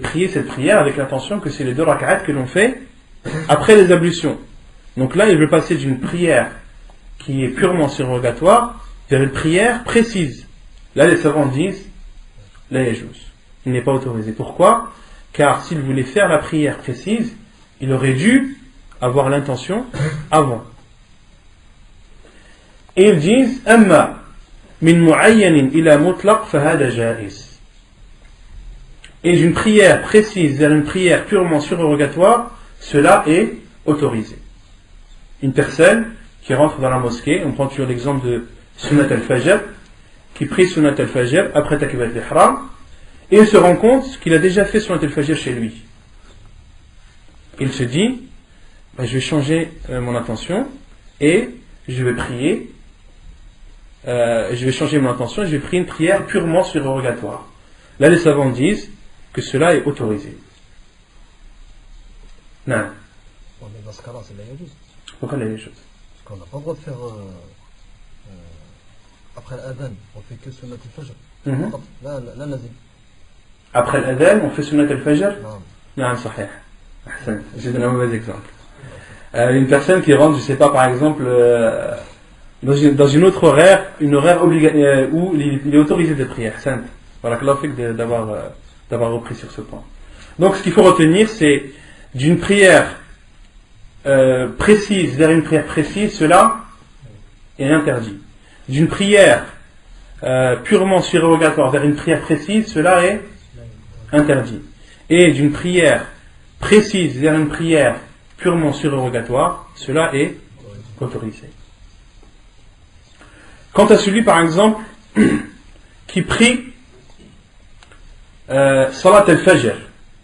prier cette prière avec l'intention que c'est les 2 rak'at que l'on fait après les ablutions. Donc là il veut passer d'une prière qui est purement surérogatoire vers une prière précise. Là les savants disent la yajouz, il n'est pas autorisé. Pourquoi? Car s'il voulait faire la prière précise, il aurait dû avoir l'intention avant. Et ils disent amma min mu'ayyanin ila mutlaq fahada jaiz. Et d'une prière précise vers une prière purement surérogatoire, cela est autorisé. Une personne qui rentre dans la mosquée, on prend toujours l'exemple de sunnat al-fajr, qui prie sunnat al-fajr après takbirat al-ihram, et il se rend compte qu'il a déjà fait sunnat al-fajr chez lui. Il se dit je vais changer mon intention et je vais prier, je vais changer mon intention et je vais prier une prière purement surérogatoire. Là les savants disent que cela est autorisé. Non. Ouais, mais dans ce cas-là, c'est la yajouz. Pourquoi la yajouz? Parce qu'on n'a pas le droit de faire après l'adhan, on fait que sunnat al-fajr. Là, nazim. Après l'adhan, on fait sunnat al-fajr? Non. Non, sahih. J'ai donné un mauvais exemple. Une personne qui rentre, je ne sais pas, par exemple, dans une autre horaire, une horaire où il est autorisé de prier. Voilà, que l'on fait d'avoir repris sur ce point. Donc, ce qu'il faut retenir, c'est d'une prière précise vers une prière précise, cela est interdit. D'une prière purement surérogatoire vers une prière précise, cela est interdit. Et d'une prière précise vers une prière purement surérogatoire, cela est autorisé. Quant à celui, par exemple, qui prie Salat al-Fajr,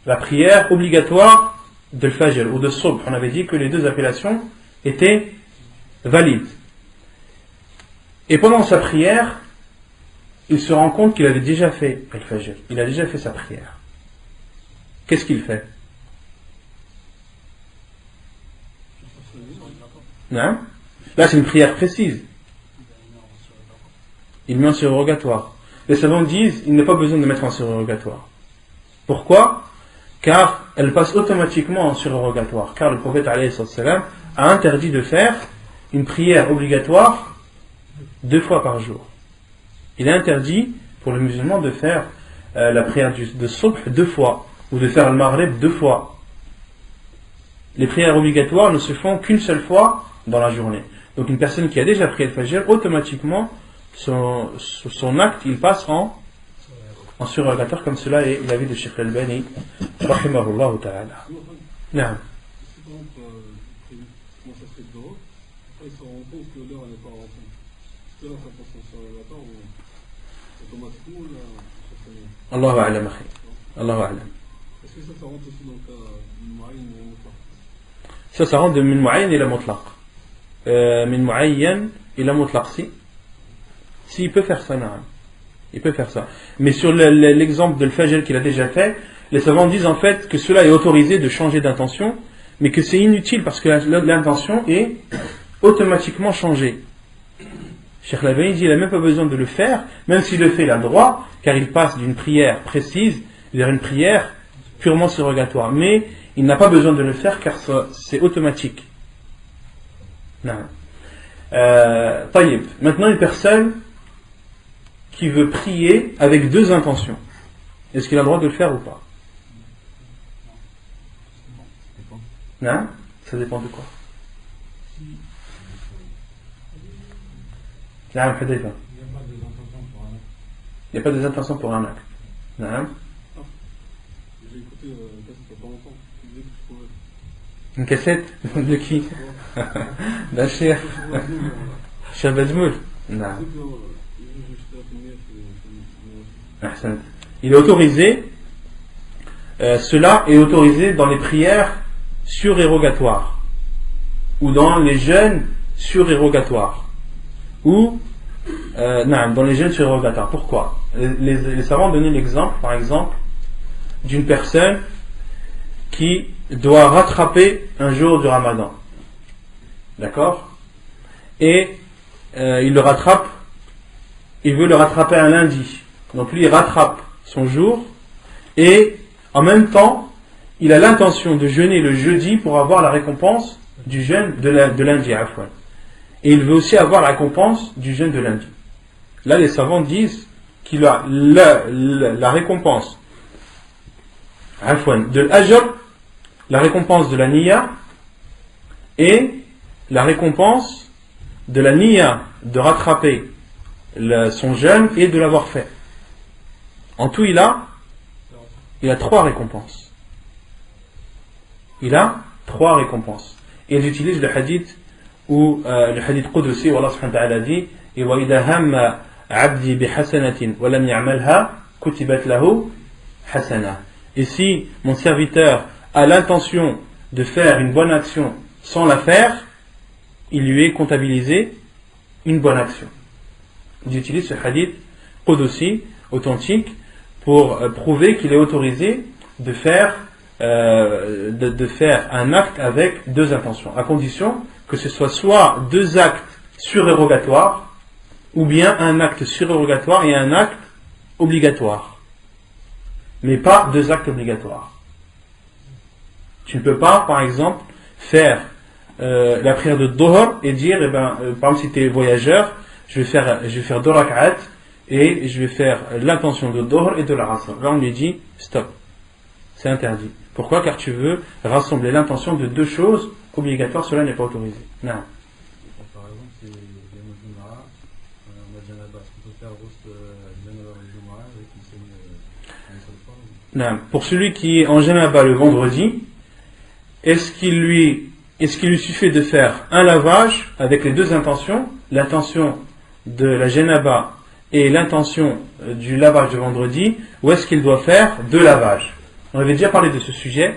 la prière obligatoire de Fajr ou de Subh, on avait dit que les 2 appellations étaient valides. Et pendant sa prière, il se rend compte qu'il avait déjà fait al-Fajr, il a déjà fait sa prière. Qu'est-ce qu'il fait? Non? Là, c'est une prière précise. Il met en surérogatoire. Les savants disent il n'y a pas besoin de mettre en surérogatoire. Pourquoi? Car elle passe automatiquement en surérogatoire. Car le prophète alayhi salam a interdit de faire une prière obligatoire 2 fois par jour. Il a interdit pour le musulman de faire la prière de Subh 2 fois ou de faire le Maghrib 2 fois. Les prières obligatoires ne se font qu'une seule fois dans la journée. Donc une personne qui a déjà prié le Fajr, automatiquement son acte il passe en surérogatoire, comme cela est l'avis de Cheikh Al-Albani rahimahullah ta'ala. Non. Allahu a'lam. Allahu a'lam. Est-ce que ça rentre aussi dans le cas d'une mu'ayyin et mutlaq? Ça rentre de min mu'ayyin et la mutlaq. min mu'ayyan ila mutlaq, si il peut faire ça, non. Il peut faire ça. Mais sur l'exemple de l'fajr qu'il a déjà fait, les savants disent en fait que cela est autorisé de changer d'intention, mais que c'est inutile parce que l'intention est automatiquement changée. Cheikh Al-Albani dit qu'il n'a même pas besoin de le faire, même s'il le fait, il a le droit, car il passe d'une prière précise vers une prière purement surrogatoire. Mais il n'a pas besoin de le faire car c'est automatique. Taïb. Maintenant, une personne qui veut prier avec deux intentions, est-ce qu'il a le droit de le faire ou pas? Non? Ça dépend de quoi? Il n'y a pas des intentions pour un acte. Non? J'ai écouté il n'y a pas longtemps. Tu disais que je pouvais. Une cassette? De qui? D'un cher. Cher Badmoul? Non. Il est autorisé, cela est autorisé dans les prières surérogatoires ou dans les jeûnes surérogatoires ou dans les jeûnes surérogatoires. Pourquoi? Les savants ont donné l'exemple, par exemple, d'une personne qui doit rattraper un jour du Ramadan, d'accord, et il le rattrape, il veut le rattraper un lundi. Donc lui il rattrape son jour et en même temps il a l'intention de jeûner le jeudi pour avoir la récompense du jeûne de lundi. Et il veut aussi avoir la récompense du jeûne de lundi. Là les savants disent qu'il a la récompense de l'ajr, la récompense de la niya et la récompense de la niya de rattraper son jeûne et de l'avoir fait. En tout, il a trois récompenses. Il a trois récompenses. Et ils utilisent le hadith où le hadith Qudsi où Allah subhanahu wa ta'ala dit et wa idha hamma 'abdi bi hasanatin wa lam ya'malha kutibat lahu hasana. Et si mon serviteur a l'intention de faire une bonne action sans la faire, il lui est comptabilisé une bonne action. Ils utilisent ce hadith Qudsi authentique pour prouver qu'il est autorisé de faire un acte avec deux intentions, à condition que ce soit deux actes surérogatoires ou bien un acte surérogatoire et un acte obligatoire, mais pas deux actes obligatoires. Tu ne peux pas, par exemple, faire la prière de Dhuhr et dire, par exemple, si tu es voyageur, je vais faire 2 rak'at et je vais faire l'intention de Dhuhr et de la Asr. Là on lui dit stop, c'est interdit. Pourquoi? Car tu veux rassembler l'intention de deux choses obligatoires, cela n'est pas autorisé. Non. Par exemple, c'est Yom Jumu'ah, on a déjà là-bas, est-ce qu'on peut faire Yom Jumu'ah avec une seule fois? Non. Pour celui qui est en Janaba le vendredi, est-ce qu'il lui suffit de faire un lavage avec les deux intentions, l'intention de la Janaba et l'intention du lavage de vendredi, ou est-ce qu'il doit faire deux lavages? On avait déjà parlé de ce sujet, et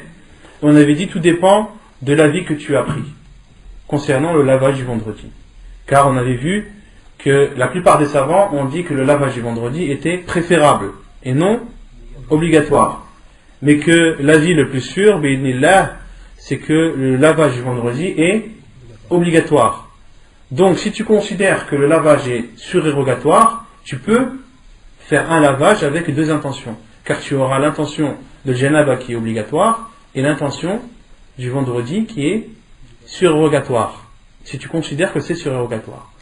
on avait dit tout dépend de l'avis que tu as pris concernant le lavage du vendredi. Car on avait vu que la plupart des savants ont dit que le lavage du vendredi était préférable et non obligatoire. Mais que l'avis le plus sûr, bi'idhnillah, c'est que le lavage du vendredi est obligatoire. Donc si tu considères que le lavage est surérogatoire, tu peux faire un lavage avec deux intentions, car tu auras l'intention de Janaba qui est obligatoire et l'intention du vendredi qui est surérogatoire, si tu considères que c'est surérogatoire.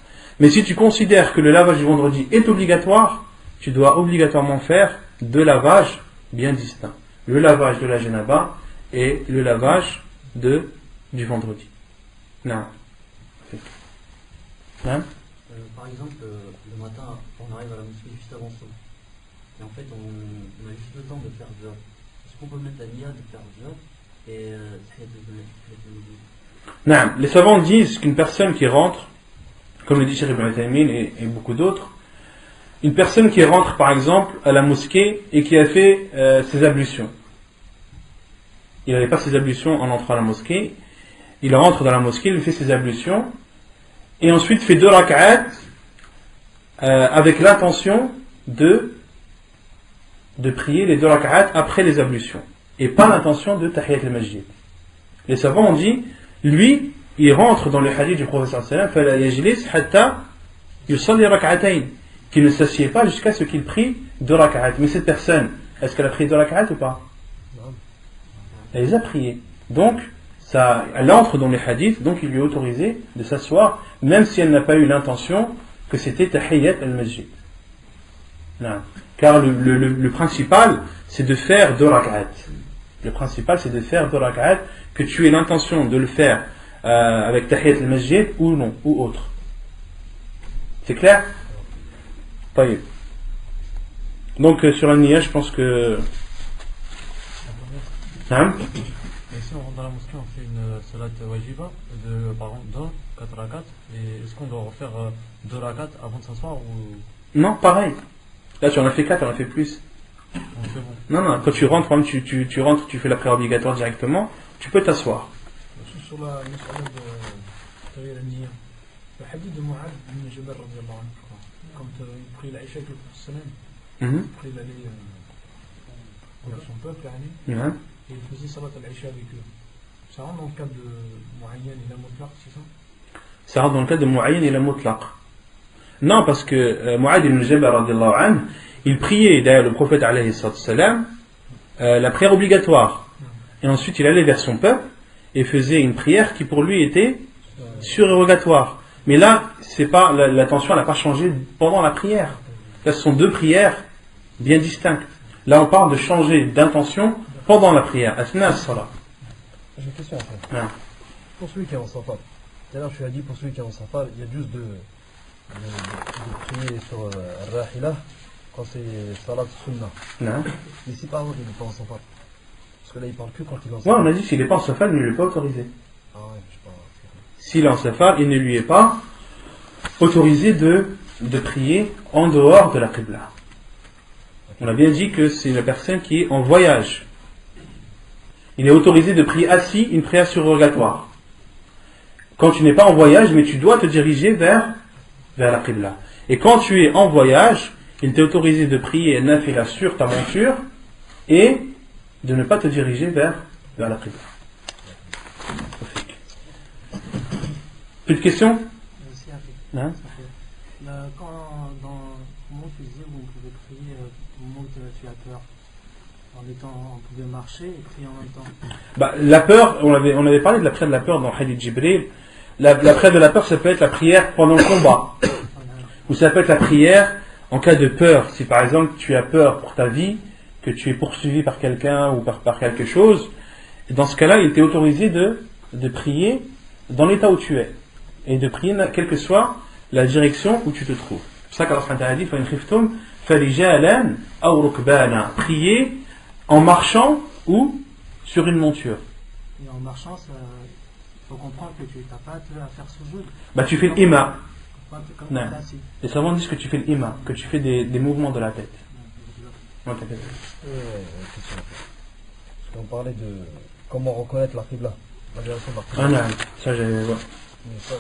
Mais si tu considères que le lavage du vendredi est obligatoire, tu dois obligatoirement faire deux lavages bien distincts, le lavage de la Janaba et le lavage du vendredi. Non. Non. Par exemple, le matin, on arrive à la mosquée juste avant ça. Et en fait, on a juste le temps de faire Dhuhr. Est-ce qu'on peut mettre la niya de faire Dhuhr et Non. Les savants disent qu'une personne qui rentre, comme le dit Cheikh Ibn Uthaymin et beaucoup d'autres, une personne qui rentre par exemple à la mosquée et qui a fait ses ablutions. Il n'avait pas ses ablutions en entrant à la mosquée. Il rentre dans la mosquée, il fait ses ablutions et ensuite fait 2 rak'at avec l'intention de prier les 2 rak'at après les ablutions et pas l'intention de tahiyat al-masjid. Les savants ont dit, lui, il rentre dans le hadith du prophète sallallahu alayhi wa sallam, qu'il ne s'assied pas jusqu'à ce qu'il prie 2 rak'at. Mais cette personne, est-ce qu'elle a prié 2 rak'at ou pas? Elle les a priés. Donc, elle entre dans les hadiths, donc il lui est autorisé de s'asseoir, même si elle n'a pas eu l'intention que c'était tahiyat al-masjid. Car le principal, c'est de faire 2 rak'at. Le principal, c'est de faire 2 rak'at, que tu aies l'intention de le faire avec tahiyat al-masjid ou non, ou autre. C'est clair? طيب. Donc sur la niya, je pense que... Hein? Et si on rentre dans la mosquée, on fait une salat wajiba par exemple 4 rakats, et est-ce qu'on doit refaire 2 rakats avant de s'asseoir ou... Non, pareil. Là tu en as fait 4, on en a fait plus. Non, quand tu rentres, tu rentres, tu fais la prière obligatoire directement, tu peux t'asseoir. Sur la مسألة la niya, le hadith de Mu'adh bin Jabal radiyallahu anhu, quand il prie l'Aïcha avec le prophète sallam, il prie l'aller vers son peuple, et il faisait salat al-Aïcha avec eux. Ça rentre dans le cadre de Mu'ayyan et la Mutlaq, c'est ça? Ça rentre dans le cadre de Mu'ayyan et la Mutlaq. Non, parce que Mu'adh bin Jabal radiyallahu anhu, il priait derrière le prophète alayhi salam la prière obligatoire. Et ensuite il allait vers son peuple et faisait une prière qui pour lui était surérogatoire. Mais là, c'est pas, l'attention n'a pas changé pendant la prière. Là, ce sont 2 prières bien distinctes. Là, on parle de changer d'intention pendant la prière. Asna as-salat. J'ai une question après. Pour celui qui est en safar, tout à l'heure je lui ai dit pour celui qui est en safar, il y a juste de prier sur Rahila quand c'est salat sunnah. Mais si par exemple il n'est pas en safar, parce que là il parle que quand il est en safar. Ouais, on a dit s'il n'est pas en safar, il ne lui est pas autorisé. Ah ouais, je sais pas. S'il est en safar, il ne lui est pas autorisé de prier en dehors de la qibla. On a bien dit que c'est la personne qui est en voyage. Il est autorisé de prier assis une prière surérogatoire. Quand tu n'es pas en voyage, mais tu dois te diriger vers la qibla. Et quand tu es en voyage, il t'est autorisé de prier nafila sur ta monture et de ne pas te diriger vers la qibla. Plus de questions? Hein? Comment tu disais vous pouvez prier au moment où tu as peur? On pouvait marcher et prier en même temps. La peur, on avait parlé de la prière de la peur dans le hadith Jibril. La prière de la peur, ça peut être la prière pendant le combat. Ou ça peut être la prière en cas de peur. Si par exemple tu as peur pour ta vie, que tu es poursuivi par quelqu'un ou par quelque chose, dans ce cas-là, il t'est autorisé de prier dans l'état où tu es. Et de prier quelle que soit la direction où tu te trouves. C'est pour ça qu'Allah a dit prier en marchant ou sur une monture. Et en marchant, il faut comprendre que tu n'as pas à faire sujoud. Tu fais l'ima. Non. Les savants disent que tu fais l'ima, que tu fais des mouvements de la tête. Question. Parce qu'on parlait de comment reconnaître la qibla, la direction de la qibla. Ça, ouais. Mais ça,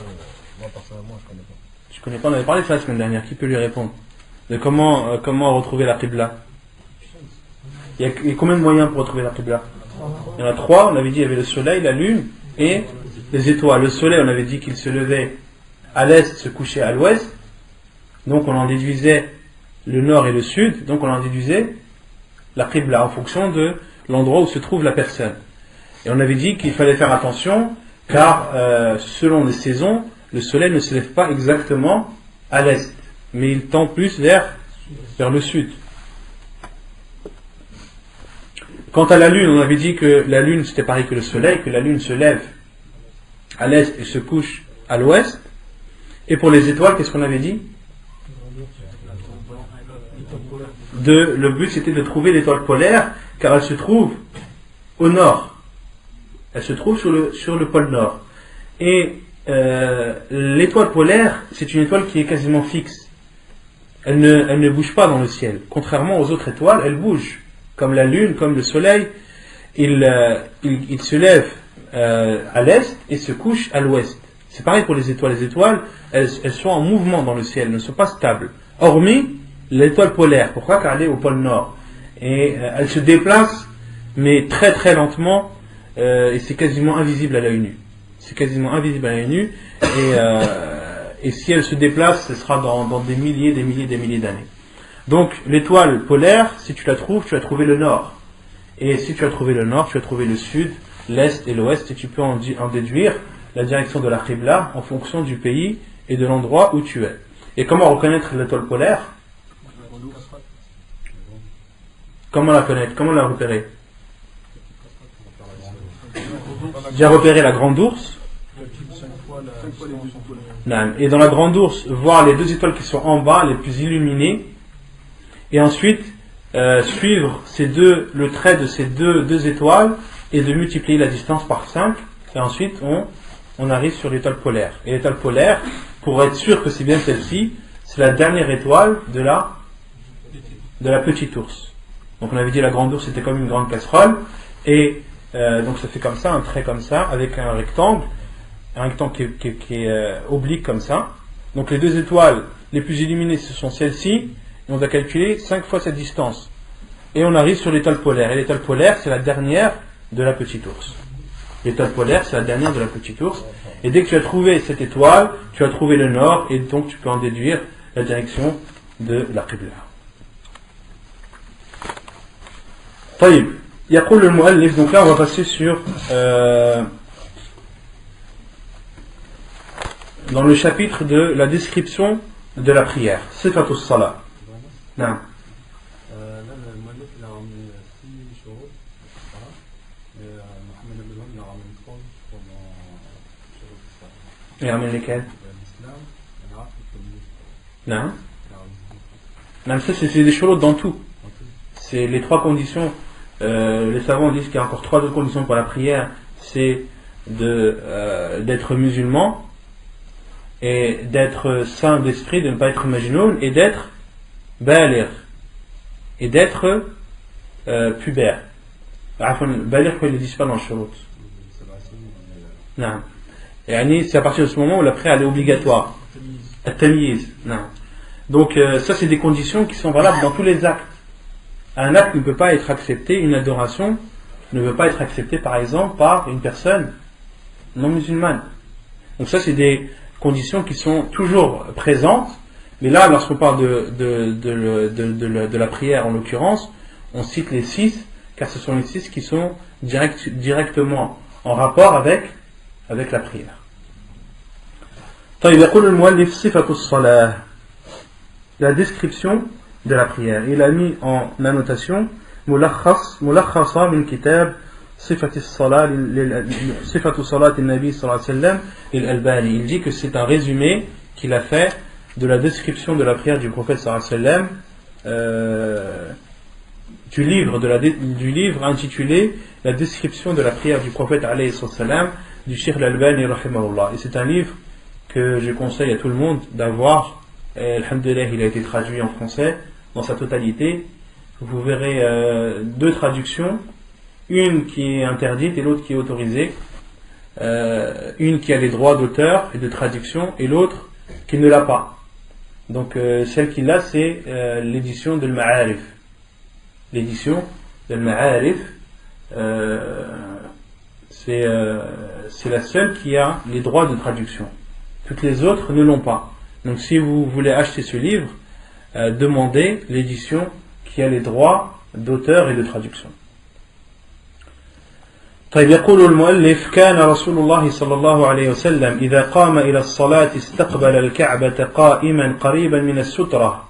moi personnellement, je connais pas. Je connais pas, on avait parlé de ça la semaine dernière. Qui peut lui répondre? De comment retrouver la qibla? Il y a combien de moyens pour retrouver la qibla? Il y en a 3. On avait dit il y avait le soleil, la lune et les étoiles. Le soleil, on avait dit qu'il se levait à l'est, se couchait à l'ouest. Donc on en déduisait le nord et le sud. Donc on en déduisait la qibla en fonction de l'endroit où se trouve la personne. Et on avait dit qu'il fallait faire attention car selon les saisons, le soleil ne se lève pas exactement à l'est, mais il tend plus vers le sud. Quant à la lune, on avait dit que la lune c'était pareil que le soleil, que la lune se lève à l'est et se couche à l'ouest. Et pour les étoiles, qu'est-ce qu'on avait dit? Le but c'était de trouver l'étoile polaire, car elle se trouve au nord. Elle se trouve sur le pôle nord. Et l'étoile polaire, c'est une étoile qui est quasiment fixe. Elle ne bouge pas dans le ciel. Contrairement aux autres étoiles, elle bouge. Comme la lune, comme le soleil, il se lève à l'est et se couche à l'ouest. C'est pareil pour les étoiles. Les étoiles, elles sont en mouvement dans le ciel, elles ne sont pas stables. Hormis l'étoile polaire. Pourquoi? Car elle est au pôle Nord. Et elle se déplace, mais très très lentement, et c'est quasiment invisible à l'œil nu. C'est quasiment invisible à l'œil nu. Et si elle se déplace, ce sera dans des milliers d'années. Donc l'étoile polaire, si tu la trouves, tu vas trouver le nord. Et si tu as trouvé le nord, tu vas trouver le sud, l'est et l'ouest, et tu peux en déduire la direction de la Qibla en fonction du pays et de l'endroit où tu es. Et comment reconnaître l'étoile polaire? Comment la connaître? Comment la repérer? J'ai repéré la grande ours. Et dans la grande ours, voir les deux étoiles qui sont en bas, les plus illuminées, et ensuite suivre le trait de ces deux étoiles et de multiplier la distance par 5, et ensuite on arrive sur l'étoile polaire. Et l'étoile polaire, pour être sûr que c'est bien celle-ci, c'est la dernière étoile de la petite ours. Donc on avait dit la grande ours c'était comme une grande casserole, et donc ça fait comme ça, un trait comme ça, avec un rectangle qui est oblique comme ça. Donc les deux étoiles les plus illuminées ce sont celles-ci, et on va calculer 5 fois cette distance. Et on arrive sur l'étoile polaire, et l'étoile polaire c'est la dernière de la petite ours. L'étoile polaire c'est la dernière de la petite ours, et dès que tu as trouvé cette étoile, tu as trouvé le nord, et donc tu peux en déduire la direction de la Qibla. طيب يقول المؤلف, donc là on va passer sur dans le chapitre de la description de la prière. Sifatu Salah. Non. Là, le Malik, il a ramené 6 choses. Voilà. Et Mohamed Abdelham, il a ramené 3 pendant Shurut. Il a ramené lesquels? L'islam, l'Iraq et le Non. Non, ça c'est des shurut dans tout. C'est les 3 conditions. Les savants disent qu'il y a encore 3 autres conditions pour la prière. C'est d'être musulman, et d'être saint d'esprit, de ne pas être majnoun, et d'être baligh, et d'être pubère. Baligh, quoi, ils ne disent pas dans le shurut. Non. Et c'est à partir de ce moment où la prière elle est obligatoire. At-tamyiz. Non. Donc ça c'est des conditions qui sont valables dans tous les actes. Un acte ne peut pas être accepté, une adoration ne peut pas être acceptée par exemple par une personne non musulmane. Donc ça c'est des conditions qui sont toujours présentes, mais là lorsqu'on parle de la prière en l'occurrence, on cite les 6, car ce sont les 6 qui sont directement en rapport avec la prière. طيب يقول المؤلف صفة الصلاة, la description de la prière. Il a mis en annotation ملخصة من كتاب صفة الصلاة صفة صلاة النبي صلى الله عليه وسلم للألباني. Il dit que c'est un résumé qu'il a fait de la description de la prière du prophète صلى الله عليه وسلم, du livre intitulé La description de la prière du prophète alayhi salam du Cheikh Al-Albani rahimahullah. Et c'est un livre que je conseille à tout le monde d'avoir. Alhamdulillah, il a été traduit en français dans sa totalité. Vous verrez 2 traductions, une qui est interdite et l'autre qui est autorisée, une qui a les droits d'auteur et de traduction et l'autre qui ne l'a pas. Donc celle qui l'a, c'est l'édition de Al-Ma'arif. L'édition de Al-Ma'arif, c'est la seule qui a les droits de traduction. Toutes les autres ne l'ont pas. Donc si vous voulez acheter ce livre, demandez l'édition qui a les droits d'auteur et de traduction. طيب يقول المؤلف كان رسول الله صلى الله عليه وسلم إذا قام إلى الصلاة استقبل الكعبة قائما قريبا من السترة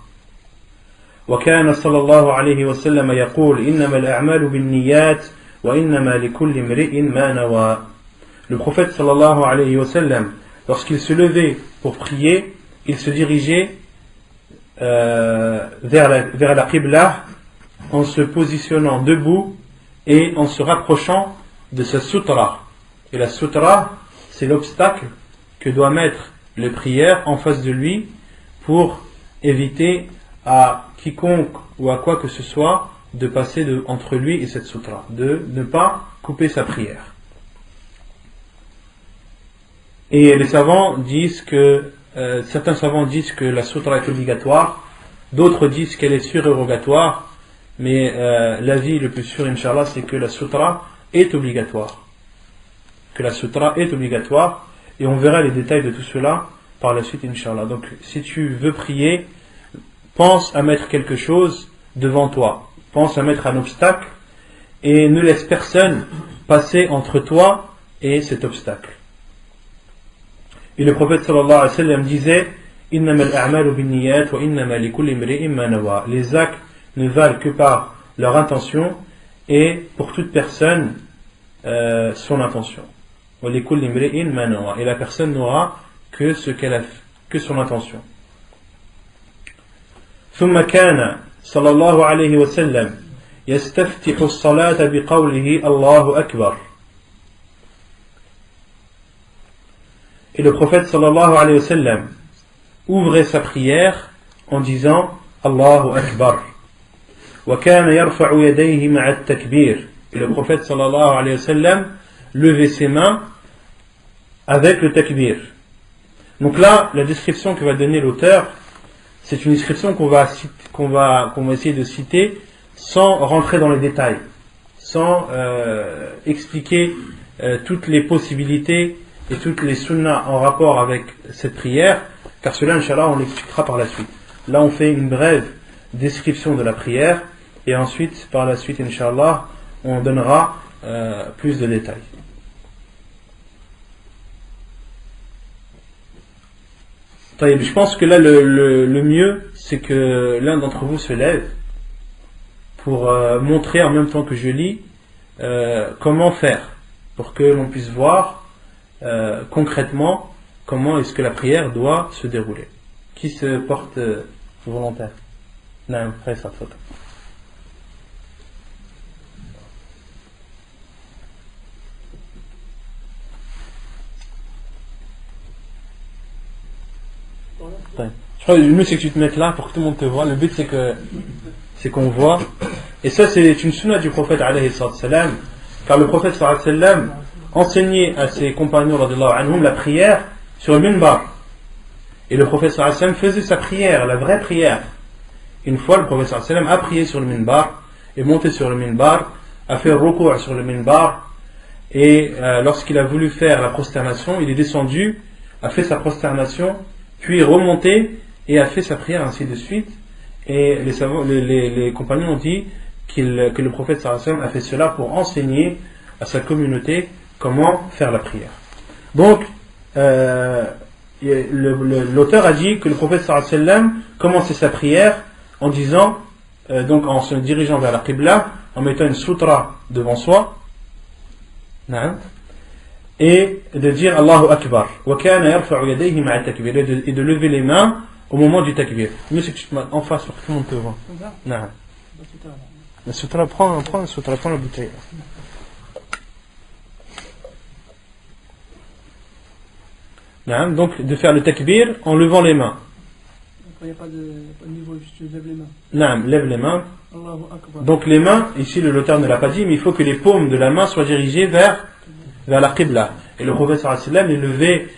وكان صلى الله عليه وسلم يقول إنما الأعمال بالنيات وإنما لكل امرئ ما نوى. Le prophète صلى الله عليه وسلم, lorsqu'il se levait pour prier, il se dirigeait vers la Qibla en se positionnant debout et en se rapprochant de sa sutra. Et la sutra, c'est l'obstacle que doit mettre le prière en face de lui pour éviter à quiconque ou à quoi que ce soit de passer entre lui et cette sutra, de ne pas couper sa prière. Et les savants disent que, certains savants disent que la sutra est obligatoire, d'autres disent qu'elle est surérogatoire, mais l'avis le plus sûr, Inch'Allah, c'est que la sutra est obligatoire. Que la sutra est obligatoire, et on verra les détails de tout cela par la suite, Inch'Allah. Donc, si tu veux prier, pense à mettre quelque chose devant toi, pense à mettre un obstacle, et ne laisse personne passer entre toi et cet obstacle. Et le prophète sallallahu alayhi wa sallam disait: Innamal a'malu binniyat wa innama likulli imri'in ma nawa. Les actes ne valent que par leur intention, et pour toute personne son intention. Wa likulli imri'in ma nawa. Et la personne n'aura que ce qu'elle a, que son intention. ثم كان صلى الله عليه وسلم يستفتح الصلاة بقوله الله أكبر. Et le prophète sallallahu alayhi wa sallam ouvrait sa prière en disant Allahu Akbar. وكان يرفع يديه مع التكبير. Et le prophète sallallahu alayhi wa sallam levait ses mains avec le takbir. Donc là, la description que va donner l'auteur, c'est une description qu'on va essayer de citer sans rentrer dans les détails, sans expliquer toutes les possibilités et toutes les sunnas en rapport avec cette prière, car cela, Inch'Allah, on l'expliquera par la suite. Là, on fait une brève description de la prière, et ensuite, par la suite, Inch'Allah, on donnera plus de détails. Je pense que là, le mieux, c'est que l'un d'entre vous se lève pour montrer en même temps que je lis comment faire, pour que l'on puisse voir concrètement comment est-ce que la prière doit se dérouler. Qui se porte volontaire? Non, après ça faute. Je crois que le mieux c'est que tu te mettes là pour que tout le monde te voit. Le but c'est qu'on voit. Et ça c'est une sunna du prophète alayhi salam, car le prophète sallallahu alayhi wa sallam enseignait à ses compagnons radiyallahu anhum la prière sur le minbar. Et le prophète sallallahu alayhi wa sallam faisait sa prière, la vraie prière. Une fois le prophète sallallahu alayhi wa sallam a prié sur le minbar, est monté sur le minbar, a fait ruku' sur le minbar, et lorsqu'il a voulu faire la prosternation, il est descendu, a fait sa prosternation, puis remonté et a fait sa prière, ainsi de suite. Et les compagnons ont dit que le prophète sallallahu alayhi wa sallam a fait cela pour enseigner à sa communauté comment faire la prière. Donc l'auteur a dit que le prophète sallallahu alayhi wa sallam commençait sa prière en disant, donc en se dirigeant vers la Qibla, en mettant une sutra devant soi, et de dire Allahu Akbar, et de lever les mains au moment du takbir. Mieux c'est que tu te mets en face pour que tout le monde te voit. La sutra, prends la sutra, prends la bouteille. Donc de faire le takbir en levant les mains. Il n'y a pas de niveau, tu lèves les mains. Lève les mains. Allahu Akbar. Donc les mains, ici l'auteur ne l'a pas dit, mais il faut que les paumes de la main soient dirigées vers la Qibla. Et le prophète sallallahu alayhi wa sallam est levé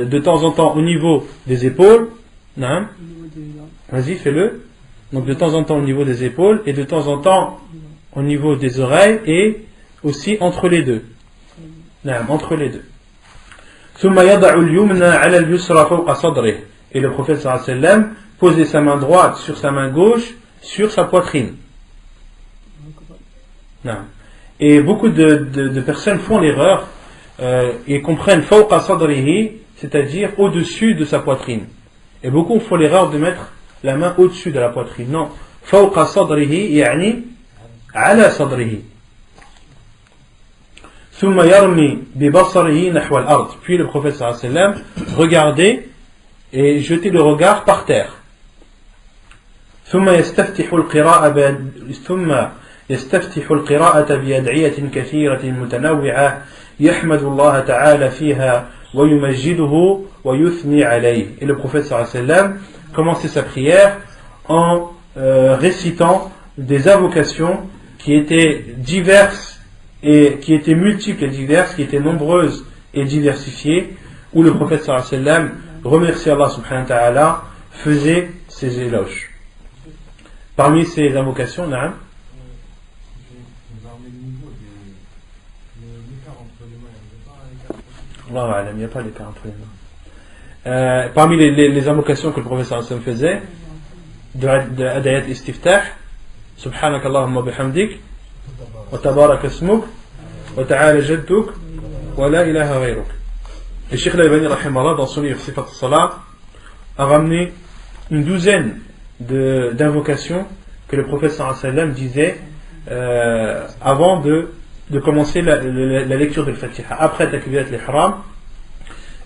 de temps en temps au niveau des épaules. Vas-y, fais-le. Donc de temps en temps au niveau des épaules, et de temps en temps au niveau des oreilles, et aussi entre les deux. Entre les deux. Et le prophète sallallahu alayhi wa sallam posait sa main droite sur sa main gauche sur sa poitrine. Et beaucoup de personnes font l'erreur et comprennent fawqa sadrihi, c'est-à-dire au-dessus de sa poitrine. Et beaucoup font l'erreur de mettre la main au-dessus de la poitrine. Non, fawqa sadrihi yani ala sadrihi. Thumma yarmi bi basarihi nahwa al-ard. Puis le prophète sallallahu alayhi wa sallam regardait et jetait le regard par terre. ثم يستفتح القراءة بأدعية كثيرة متنوعة يحمد الله تعالى فيها ويمجده ويثني عليه. Et le prophète sallallahu alayhi wa sallam commençait sa prière en récitant des invocations qui étaient diverses et qui étaient multiples et diverses, qui étaient nombreuses et diversifiées, où le prophète sallallahu alayhi wa sallam remerciait Allah subhanahu wa ta'ala, faisait ses éloges. Parmi ces invocations, na'am, il n'y a pas l'écart entre les mains. Parmi les invocations que le prophète sallallahu alayhi wa sallam faisait, de l'adayat istiftah, subhanak Allahumma bihamdik, wa tabarak asmuk, wa ta'ala jadduk, wa la ilaha ghayruk. Le Cheikh Al-Albani rahimahullah, dans son livre Sifat al-Salat, a ramené une douzaine d'invocations que le prophète sallallahu alayhi wa sallam disait avant de commencer la lecture de l'Fatiha, après Takbirat l'Ihram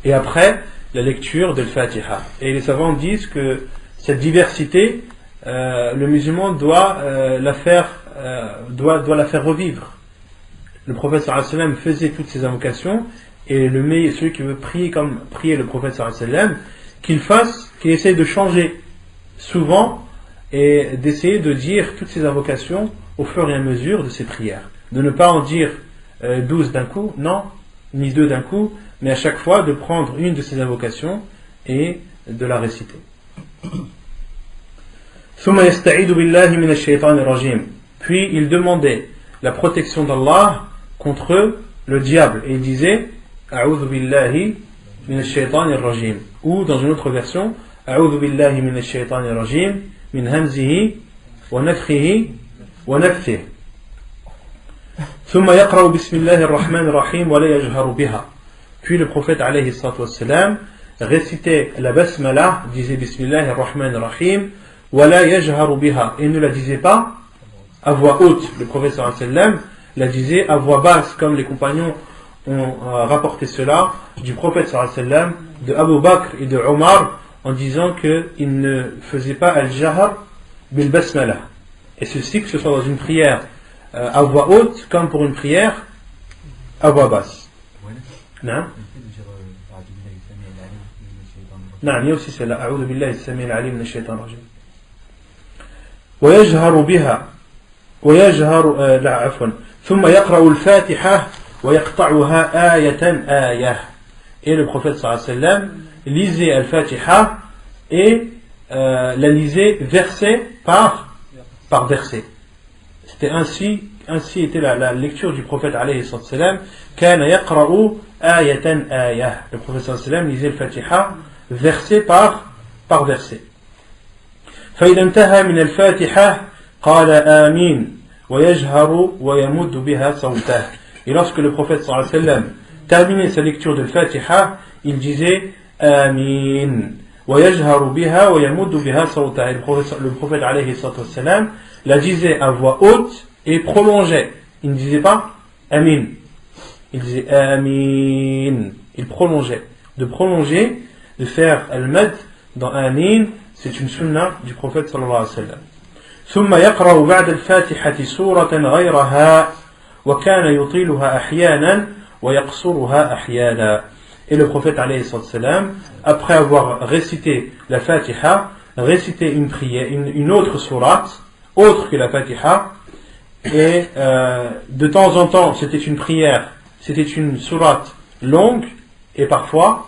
et après la lecture de l'Fatiha. Et les savants disent que cette diversité, le musulman doit la faire revivre. Le prophète sallallahu alayhi wa sallam faisait toutes ces invocations, et celui qui veut prier comme priait le prophète sallallahu alayhi wa sallam, qu'il essaie de changer souvent et d'essayer de dire toutes ces invocations au fur et à mesure de ses prières. De ne pas en dire 12 d'un coup, non, ni 2 d'un coup, mais à chaque fois de prendre une de ces invocations et de la réciter. Puis il demandait la protection d'Allah contre le diable, et il disait A'udhu billahi minash shaytanir rajim, ou dans une autre version A'udhu billahi minash shaytanir rajim min hamzihi wa nafthihi wa nafthihi. ثم يقرأ بسم الله الرحمن الرحيم ولا يجهر بها. Puis le prophète alayhi salatu wassalam récitait la basmala, disait Bismillah ar-Rahman ar-Rahim, wala yajharu biha, et ne la disait pas à voix haute. Le prophète sallallahu alayhi wa sallam la disait à voix basse, comme les compagnons ont rapporté cela du prophète sallallahu alayhi wa sallam, de Abu Bakr et de Omar, en disant qu'ils ne faisaient pas al-jahar bil basmala. Et ceci, que ce soit dans une prière à voix haute, comme pour une prière à voix basse. Non, il y a aussi celle-là. A'udhu billahi as-sami' al-alim minash shaytanir rajim. ويجهر بها ويجهر لا عفوا ثم يقرأ الفاتحة ويقطعها آية آية. Et le prophète sallallahu alayhi wa sallam lisait al-Fatiha et la lisait verset par verset. C'était ainsi était la lecture du prophète alayhi sallam. كان يقرأ آية آية. Le prophète sallallahu alayhi wa sallam lisait al-Fatiha verset par verset. فإذا انتهى من الفاتحة قال آمين ويجهر ويمد بها صوته. Et lorsque le prophète sallallahu alayhi wa sallam terminait sa lecture de l'Fatiha, il disait Amin ويجهر بها ويمد بها صوته. Et le prophète alayhi sallam la disait à voix haute et prolongeait. Il ne disait pas Amin, il disait Amin. Il prolongeait. De prolonger, de faire al-mad dans Amin, c'est une sunna du prophète sallallahu alayhi wa sallam. ثم يقرأ بعد الفاتحة سورة غيرها وكان يطيلها أحيانا ويقصرها أحيانا. Et le prophète alayhi sallam, après avoir récité la Fatiha, récitait une prière, une autre sourate, autre que la Fatiha, et de temps en temps c'était une prière, c'était une sourate longue et parfois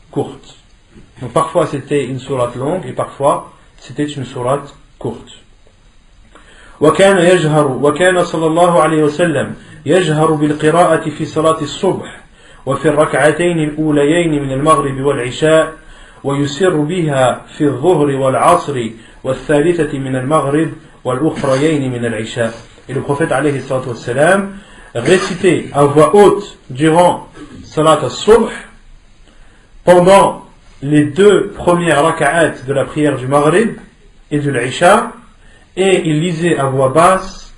courte. Donc parfois c'était une sourate longue et parfois c'était une sourate courte. وكان صلى الله عليه وسلم يجهر بالقراءة في صلاة الصبح وفي الركعتين الأوليين من المغرب والعشاء ويسر بها في الظهر والعصر والثالثة من المغرب والأخريين من العشاء. Et le prophète alayhi salatu wassalam récitait à voix haute durant Salat al-Subh, pendant les 2 premières raka'at de la prière du Maghrib et de l'Isha, et il lisait à voix basse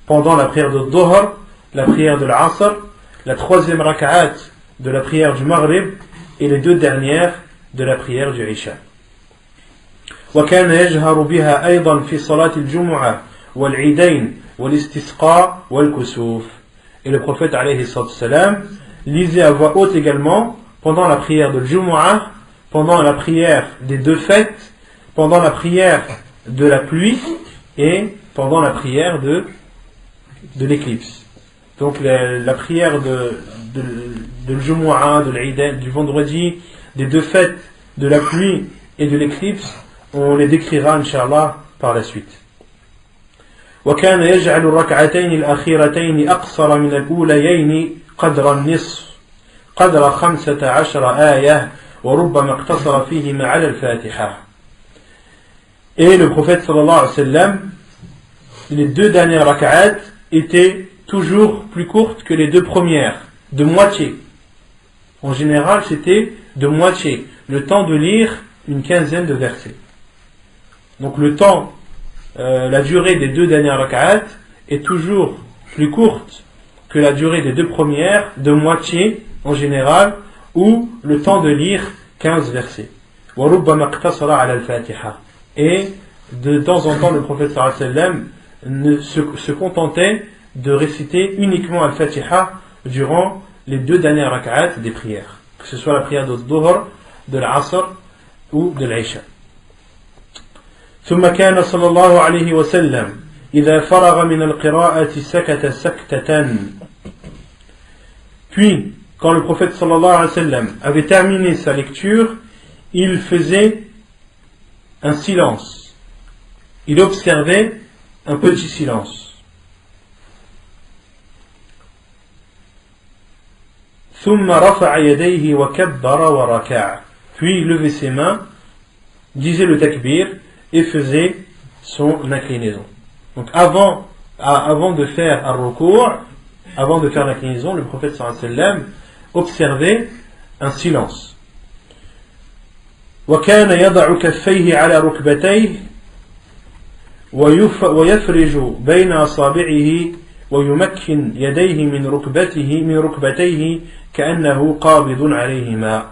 pendant la prière de Dhuhr, la prière de l'Asr, la 3e raka'at de la prière du Maghrib et les 2 dernières de la prière du Isha. وكان يجهر بها أيضا في صلاة الجمعة والعيدين والاستسقاء والكسوف. Et le prophète alayhi salam lisait à voix haute également pendant la prière de Jumu'ah, pendant la prière des 2 fêtes, pendant la prière de la pluie et pendant la prière de l'éclipse. Donc la prière de l'Jumu'ah, de l'Eid, du vendredi, des deux fêtes de la pluie et de l'éclipse, on les décrira Inch'Allah par la suite. وكان يجعل الركعتين الأخيرتين أقصر من الأوليين قدر النصف قدر 15 آية وربما اقتصر فيهما على الفاتحة. Et le prophète sallallahu alayhi wa sallam, les deux dernières rak'at étaient toujours plus courtes que les deux premières, de moitié. En général, c'était de moitié, le temps de lire une quinzaine de versets. Donc le temps, la durée des deux dernières rak'at est toujours plus courte que la durée des deux premières, de moitié en général, ou le temps de lire 15 versets. وَرُبَّمَا اقْتَصَرَ عَلَى الْفَاتِحَةِ. Et de temps en temps, le prophète sallallahu alayhi wa sallam se contentait de réciter uniquement Al-Fatiha durant les deux dernières rak'at des prières, que ce soit la prière de Dhuhr, de l'Asr ou de l'Isha. ثم كان صلى الله عليه وسلم إذا فرغ من القراءة سكت سكتة. Puis, quand le prophète sallallahu alayhi wa sallam avait terminé sa lecture, il faisait un silence. Il observait un petit silence. ثم رفع يديه وكبر وركع. Puis il levait ses mains, disait le takbir et faisait son inclinaison. Donc avant de faire ar-ruku', avant de faire l'inclinaison, le prophète sallallahu alayhi wa sallam observait un silence. وكان يضع كفيه على ركبتيه ويفرج بين أصابعه ويمكن يديه من ركبتيه كأنه قابض عليهما.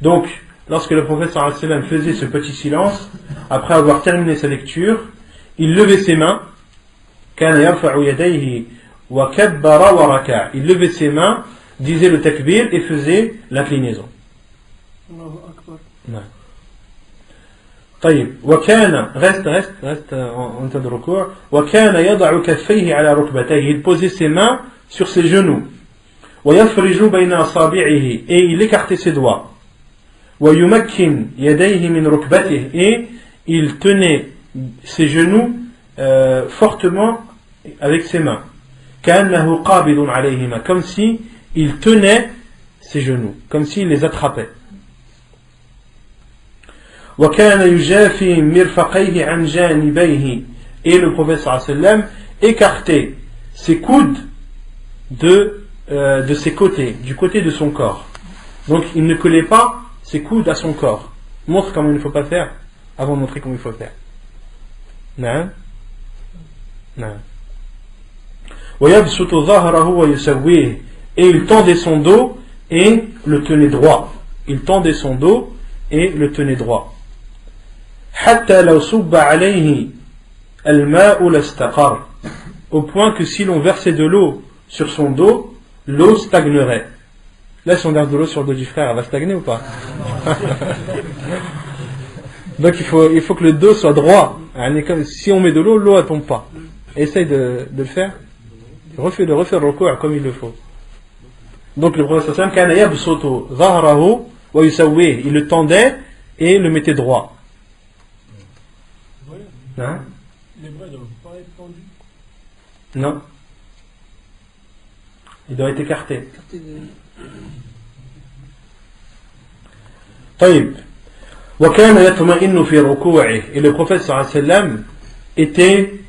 Donc, lorsque le prophète sallallahu alayhi wa sallam faisait ce petit silence, après avoir terminé sa lecture, il levait ses mains. كان يرفع يديه وكبر وركع. Il levait ses mains, disait le takbir et faisait l'inclinaison. Allahu Akbar. Non. طيب وكان reste en temps de recours. وكان يضع كفيه على ركبتيه. Il posait ses mains sur ses genoux. ويفرج بين أصابعه. Et il écartait ses doigts. ويمكن يديه من ركبته. Et il tenait ses genoux fortement avec ses mains. كأنه قابض عليهما. Comme si il tenait ses genoux, comme s'il les attrapait. وكان يجافي مرفقيه عن جانبيه. Et le prophète sallallahu alayhi wa sallam écartait ses coudes de ses côtés, du côté de son corps. Donc il ne collait pas ses coudes à son corps. Montre comment il ne faut pas faire avant de montrer comment il faut faire. Non. Non. ويبسط ظهره ويسويه. Et il tendait son dos et le tenait droit. Il tendait son dos et le tenait droit. حتى لو صب عليه الماء لاستقر. Au point que si l'on versait de l'eau sur son dos, l'eau stagnerait. Là, si on verse de l'eau sur le dos du frère, elle va stagner ou pas? Donc il faut que le dos soit droit. Si on met de l'eau, l'eau ne tombe pas. Essaye de le faire. Refais le recours comme il le faut. Donc le prophète sallallahu alayhi wa sallam kana yabsutu dhahrahu wa yusawwih. Il le tendait et le mettait droit. Hein? Les bras ne doivent pas être tendus. Non. Il doit être écarté. طيب وكان يطمئن في ركوعه. Et le prophète sallallahu alayhi wa sallam était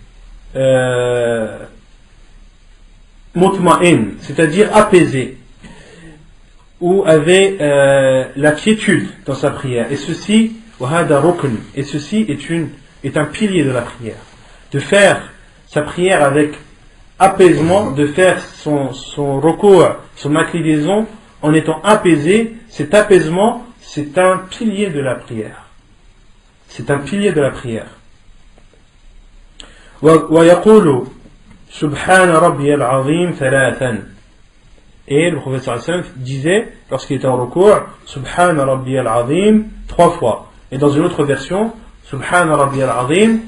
mutma'in, c'est-à-dire apaisé, ou avait la quiétude dans sa prière. Et ceci, وهذا ركن, et ceci est un pilier de la prière. De faire sa prière avec apaisement, de faire son recours, son inclinaison en étant apaisé. Cet apaisement, c'est un pilier de la prière. C'est un pilier de la prière. ويقول سبحان ربي العظيم ثلاثا. Et le prophète sallallahu alayhi wa sallam disait, lorsqu'il était en recours, Subhana Rabbi al-Azim 3 fois. Et dans une autre version, Subhana Rabbi al-Azim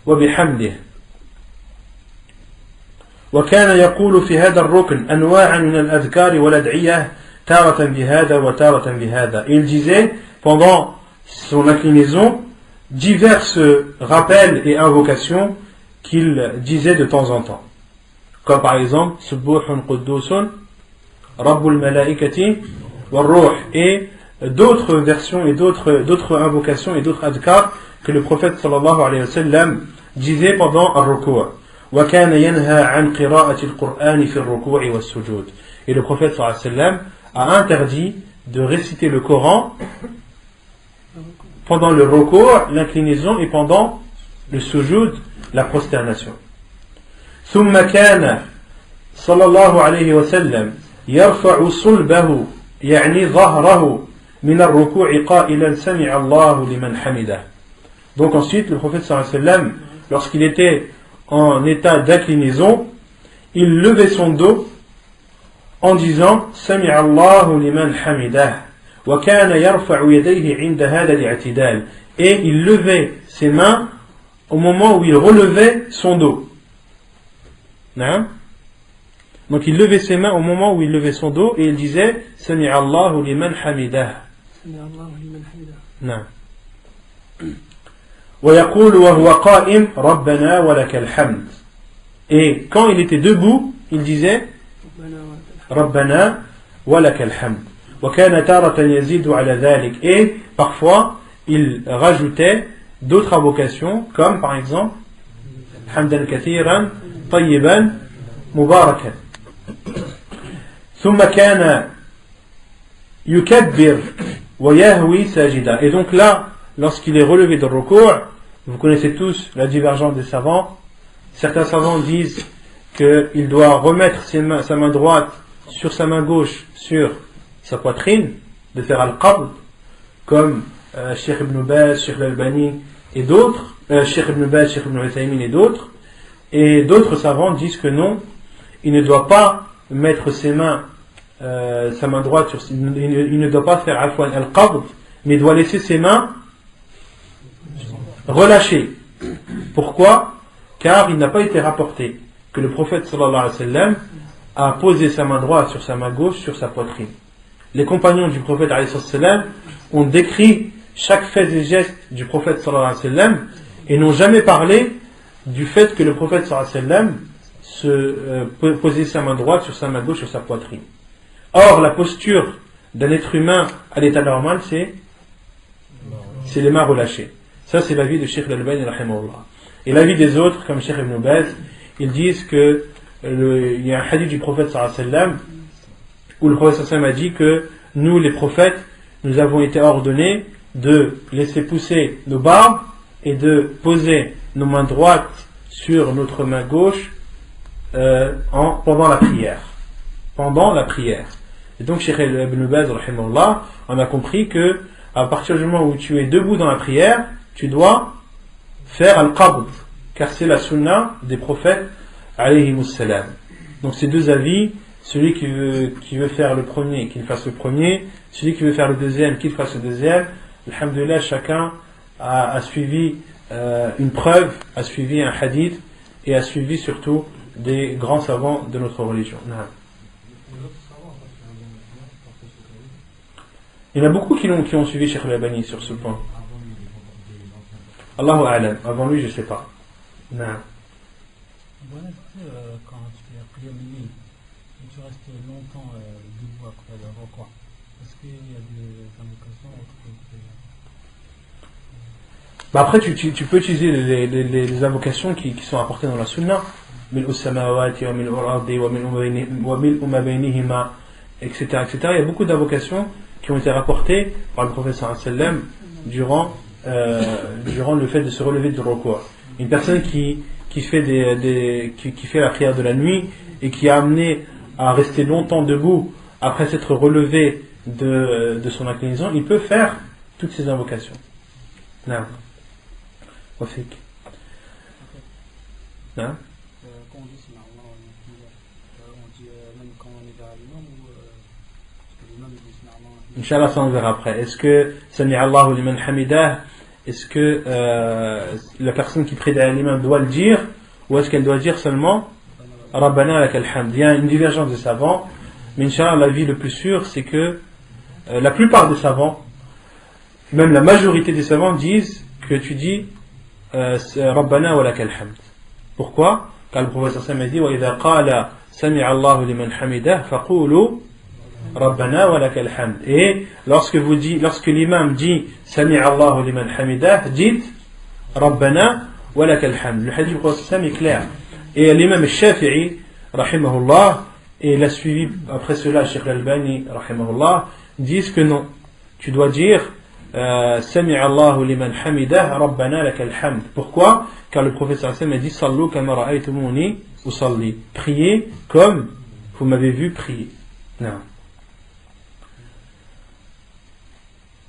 wa bihamdih. وكان يقول في هذا الركن أنواعا من الأذكار والأدعية تارة بهذا وتارة بهذا. Il disait pendant son inclinaison diverses rappels et invocations qu'il disait de temps en temps, comme par exemple Subbuhun Quddusun Rabbul Malaikati wal Ruh, et d'autres versions et d'autres invocations et d'autres adhkar que le prophète sallallahu alayhi wa sallam disait pendant al-ruku'. وكان ينهى عن قراءة القرآن في الركوع والسجود. Et le prophète sallallahu alayhi wa sallam a interdit de réciter le Coran pendant le ruku', l'inclinaison, et pendant le sujud, la prosternation. ثم كان صلى الله عليه وسلم يرفع صلبه يعني ظهره من الركوع قائلا سمع الله لمن حمده. Donc ensuite le prophète sallallahu alayhi wa sallam, lorsqu'il était en état d'inclinaison, il levait son dos en disant سمع الله لمن حمده. وكان يرفع يديه عند هذا الاعتدال, et il levait ses mains au moment où il relevait son dos. Non? Donc il levait ses mains au moment où il levait son dos et il disait سمع الله لمن حمده. Non. ويقول وهو قائم ربنا ولك الحمد. Et quand il était debout, il disait ربنا ولك الحمد. وكان تارة يزيد على ذلك. Et parfois il rajoutait d'autres invocations, comme par exemple حمدا كثيرا طيبا مباركا. ثم كان يكبر ويهوي ساجدا. Et donc là, lorsqu'il est relevé de ruku', vous connaissez tous la divergence des savants. Certains savants disent qu'il doit remettre sa main droite sur sa main gauche sur sa poitrine, de faire al-qabd, comme Cheikh Ibn Baz, Cheikh Al-Albani et d'autres, Cheikh Ibn Baz, Cheikh Ibn Uthaymin et d'autres. Et d'autres savants disent que non, il ne doit pas mettre ses mains, sa main droite sur, il ne doit pas faire al-qabd, mais doit laisser ses mains relâchées. Pourquoi? Car il n'a pas été rapporté que le prophète sallallahu alayhi wa sallam a posé sa main droite sur sa main gauche sur sa poitrine. Les compagnons du prophète alayhi sallam ont décrit chaque fait et geste du prophète sallallahu alayhi wa sallam et n'ont jamais parlé du fait que le prophète sallallahu alayhi wa sallam posait sa main droite sur sa main gauche sur sa poitrine. Or, la posture d'un être humain à l'état normal, c'est les mains relâchées. Ça, c'est l'avis de Cheikh Al-Albani rahimahullah. Et l'avis des autres, comme Cheikh Ibn Baz, ils disent que il y a un hadith du prophète sallallahu alayhi wa sallam où le prophète sallallahu alayhi wa sallam a dit que nous, les prophètes, nous avons été ordonnés de laisser pousser nos barbes et de poser nos mains droites sur notre main gauche pendant la prière. Pendant la prière. Et donc, Cheikh Ibn Baz rahimahullah, on a compris que à partir du moment où tu es debout dans la prière, tu dois faire al-qabd, car c'est la sunna des prophètes alayhimus salam. Donc ces deux avis, celui qui veut faire le premier, qu'il fasse le premier, celui qui veut faire le deuxième, qu'il fasse le deuxième. Alhamdulillah, chacun a suivi une preuve, a suivi un hadith et a suivi surtout des grands savants de notre religion. Il y en a beaucoup qui ont suivi Cheikh Al-Albani sur ce point. Allahu a'lam. Avant lui, je ne sais pas. Non. Quand tu fais la prière minuit et tu restes longtemps debout après le record, est-ce qu'il y a des invocations Après, tu peux utiliser les invocations qui sont apportées dans la sunna. Mil samawati wa mil ardi wa mil ma baynihima, etc., etc. Il y a beaucoup d'invocations qui ont été rapportées par le prophète sallallahu alayhi wa sallam durant le fait de se relever du ruku'. Une personne qui fait la prière de la nuit et qui est amené à rester longtemps debout après s'être relevé de son inclinaison, il peut faire toutes ces invocations. Non. Wafik. Non. Quand on dit c'est Allah, on dit même quand on est vers l'imam ou parce que l'imam dit c'est Allah. Inch'Allah, ça on verra après. Est-ce que Sami Allahu liman hamidah, est-ce que la personne qui prie derrière l'imam doit le dire ou est-ce qu'elle doit dire seulement Rabbana lakal hamd. Il y a une divergence des savants, mais Inch'Allah, l'avis le plus sûr, c'est que la plupart des savants, même la majorité des savants, disent que tu dis Rabbana wa lakal hamd. Pourquoi? Car le prophète sallallahu alayhi wa sallam a dit wa idha qala sami'a Allahu liman hamidah faqulu Rabbana wa lakal hamd. Et lorsque l'imam dit Sami'a Allahu liman hamidah, dites Rabbana wa lakal hamd. Le hadith du prophète sallallahu alayhi wa sallam est clair. Et l'imam al-Shafi'i, rahimahullah, et l'a suivi après cela, Cheikh al-Albani, rahimahullah, disent que non. Tu dois dire Sami'a Allahu liman hamidah, Rabbana lakal hamd. Pourquoi? Car le prophète sallallahu alayhi wa sallam a dit Sallu kama ra'aytumuni usalli. Priez comme vous m'avez vu prier. Non.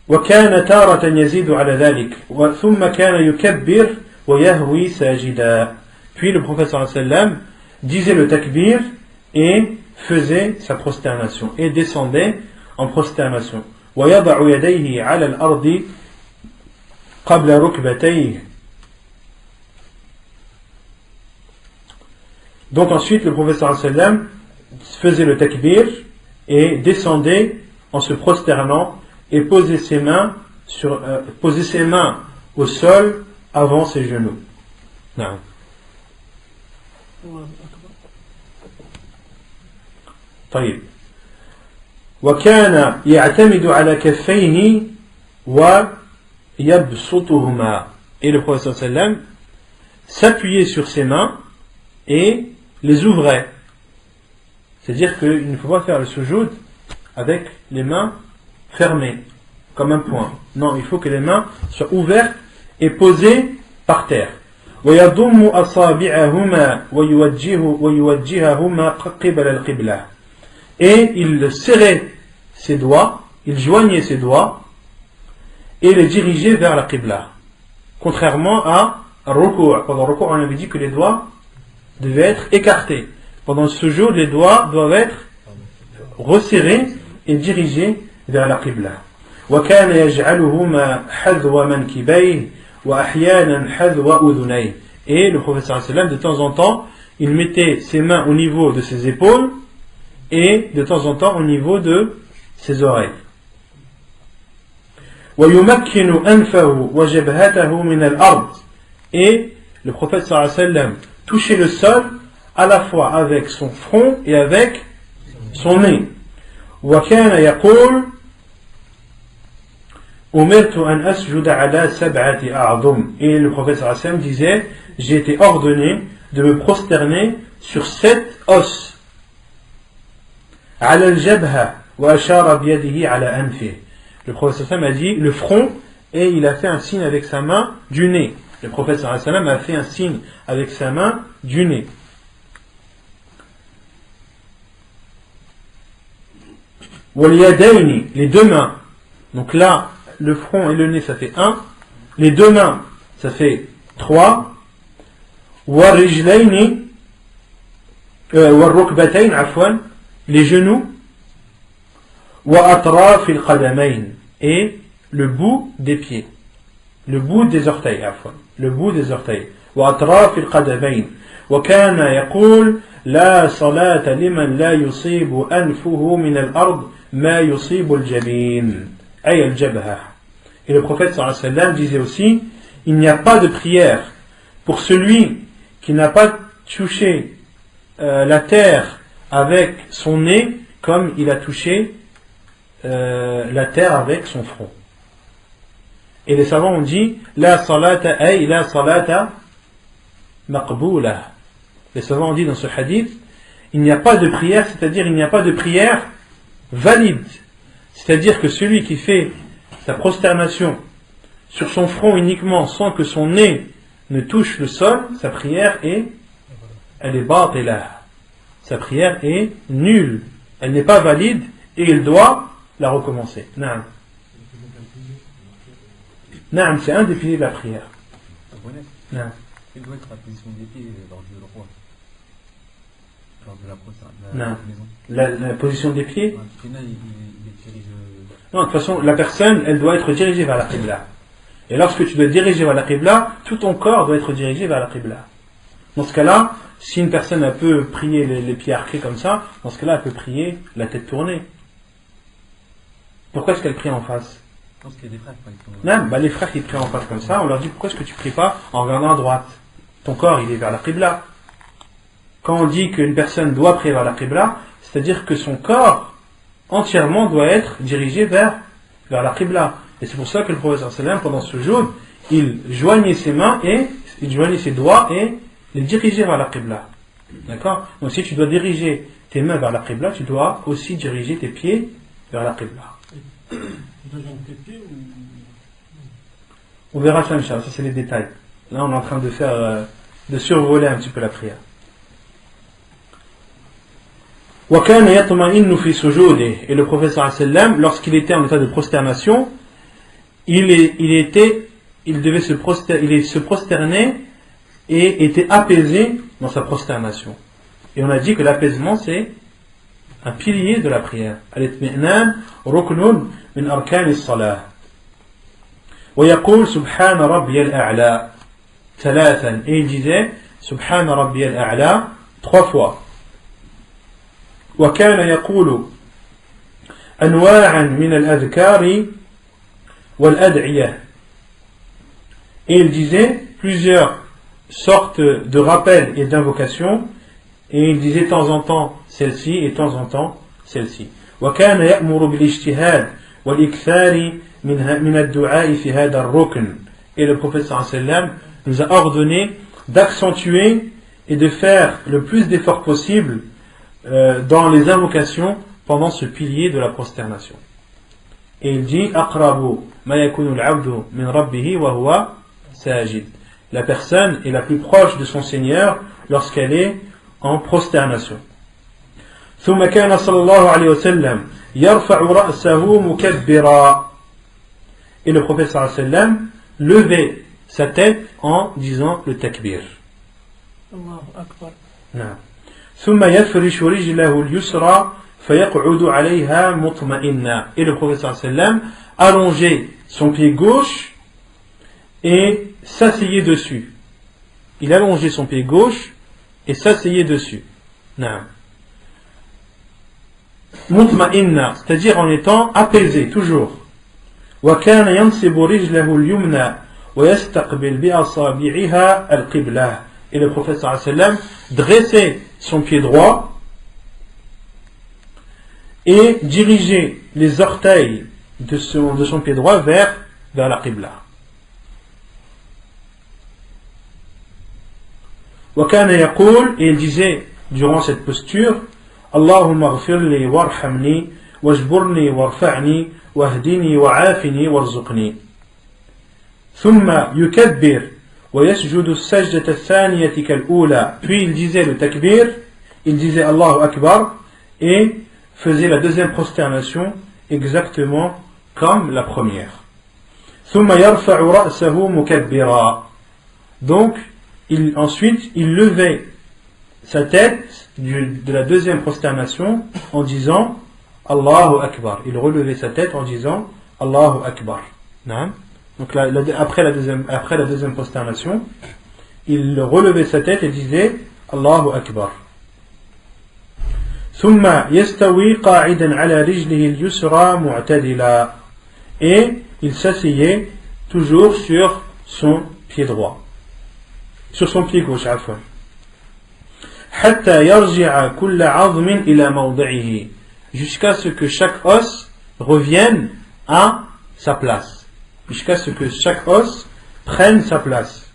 وكان تارة يزيد على ذلك ثم كان يكبر ويهوي ساجدا. Puis le prophète sallallahu alayhi wa sallam disait le takbir et faisait sa prosternation et descendait en prosternation. ويضع يديه على الأرض قبل ركبتيه. Donc ensuite le prophète sallallahu alayhi wa sallam faisait le takbir et descendait en se prosternant et posait ses mains au sol avant ses genoux. Non. طيب وكان يعتمد على كفيه ويبسطهما. Et le prophète sallallahu alayhi wa sallam s'appuyait sur ses mains et les ouvrait. C'est-à-dire qu'il ne faut pas faire le sujoud avec les mains fermées, comme un point. Non, il faut que les mains soient ouvertes et posées par terre. ويضم أصابعهما ويوجههما قبل القبلة. Et il serrait ses doigts, il joignait ses doigts et les dirigeait vers la qibla. Contrairement à Ruku'. Pendant Ruku', on avait dit que les doigts devaient être écartés. Pendant ce jour, les doigts doivent être resserrés et dirigés vers la qibla. وكان يجعلهما حذو منكبيه وأحيانا حذو أذنيه. Et le prophète sallallahu alayhi wa sallam, de temps en temps, il mettait ses mains au niveau de ses épaules et de temps en temps au niveau de ses oreilles. ويمكن أنفه وجبهته من الأرض. Et le prophète sallallahu alayhi wa sallam touchait le sol à la fois avec son front et avec son nez. وكان يقول أمرت أن أسجد على سبعة أعظم. Et le prophète sallallahu alayhi wa sallam disait j'ai été ordonné de me prosterner sur 7 os. على الجبهة وأشار بيده على أنفه. Le prophète sallallahu alayhi wa sallam a dit le front et il a fait un signe avec sa main du nez. Le prophète sallallahu alayhi wa sallam a fait un signe avec sa main du nez. واليدين, les deux mains. Donc là, le front et le nez, ça fait 1. Les deux mains, ça fait 3. والرجلين والركبتين عفوا, les genoux. وأطراف القدمين, et le bout des pieds. Le bout des orteils عفوا. Le bout des orteils. وأطراف القدمين. وكان يقول لا صلاة لمن لا يصيب أنفه من الأرض ما يصيب الجبين أي الجبهة. Et le prophète sallallahu alayhi wa sallam disait aussi il n'y a pas de prière pour celui qui n'a pas touché la terre avec son nez comme il a touché la terre avec son front. Et les savants ont dit la salata ay la salata maqboulah. Les savants ont dit dans ce hadith il n'y a pas de prière, c'est-à-dire il n'y a pas de prière valide. C'est-à-dire que celui qui fait sa prosternation sur son front uniquement sans que son nez ne touche le sol, sa prière elle est batilah. Sa prière est nulle. Elle n'est pas valide et il doit la recommencer. Naam. Naam, c'est un des piliers de la prière. Naam. Il doit être à la position des pieds lors du roi. Lors de la la position des pieds. Il dirige... Non, de toute façon, la personne, elle doit être dirigée vers la qibla. Et lorsque tu dois diriger vers la qibla, tout ton corps doit être dirigé vers la qibla. Dans ce cas-là, si une personne elle peut prier les pieds arqués comme ça, dans ce cas-là, elle peut prier la tête tournée. Pourquoi est-ce qu'elle prie en face? Je pense qu'il y a des frères qui Non, les frères qui prient en face comme ça, on leur dit pourquoi est-ce que tu pries pas en regardant à droite? Ton corps il est vers la Qibla. Quand on dit qu'une personne doit prier vers la Qibla, c'est-à-dire que son corps entièrement doit être dirigé vers la Qibla. Et c'est pour ça que le prophète sallam, pendant ce jour, il joignait ses mains et il joignait ses doigts et les dirigeait vers la Qibla. D'accord? Donc si tu dois diriger tes mains vers la Qibla, tu dois aussi diriger tes pieds vers la Qibla. On verra ça, Inch'Allah, ça c'est les détails. Là on est en train de survoler un petit peu la prière. Et le prophète sallam, lorsqu'il était en état de prosternation, il devait se prosterner et était apaisé dans sa prosternation. Et on a dit que l'apaisement c'est un pilier de la prière. Al-itmi'nan ruknun min arkan as-salah. Wa yaqul subhana rabbiyal a'la thalathan. Et il disait subhana rabbiyal a'la 3 fois. Wa kana yaqulu anwa'an min al-adhkari wal ad'iyah. Et il disait plusieurs sortes de rappels et d'invocations. Et il disait de temps en temps celle-ci et de temps en temps celle-ci. وكان يأمر بالاجتهاد والإكثار من الدعاء في هذا الركن. Et le prophète sallallahu alayhi wa sallam nous a ordonné d'accentuer et de faire le plus d'efforts possible dans les invocations pendant ce pilier de la prosternation. Et il dit أقرب ما يكون العبد من ربه وهو ساجد. La personne est la plus proche de son Seigneur lorsqu'elle est en prosternation. ثم كان صلى الله عليه وسلم يرفع رأسه مكبرا. Et le prophète صلى الله عليه وسلم levait sa tête en disant le takbir. الله أكبر. نعم. ثم يفرش رجله اليسرى فيقعد عليها مطمئنا. Et le prophète صلى الله عليه وسلم allongeait son pied gauche et s'asseyait dessus. Il allongeait son pied gauche et s'asseyait dessus. Non. Mutma'inna, c'est-à-dire en étant apaisé, toujours. وكان ينصب رجله اليمنى ويستقبل بأصابعها القبلة. Et le prophète sallallahu alayhi wa sallam dressait son pied droit et dirigeait les orteils de son pied droit vers la Qibla. وكان يقول, et il disait durant cette posture, اللهم اغفر لي وارحمني واجبرني وارفعني واهدني وعافني وارزقني. ثم يكبر ويسجد السجدة الثانية كالأولى. Puis il disait le takbir, il disait Allahu Akbar et faisait la deuxième prosternation exactement comme la première. ثم يرفع رأسه مكبرا. Donc ensuite, il levait sa tête de la deuxième prosternation en disant Allahu Akbar. Il relevait sa tête en disant Allahu Akbar. Donc après la deuxième prosternation, il relevait sa tête et disait Allahu Akbar. ثم يستوي قاعدا على رجله اليسرى معتدلا. Et il s'asseyait toujours sur son pied droit. Sur son pied gauche, عفوا. حتى يرجع كل عظم إلى موضعه. Jusqu'à ce que chaque os revienne à sa place. Jusqu'à ce que chaque os prenne sa place.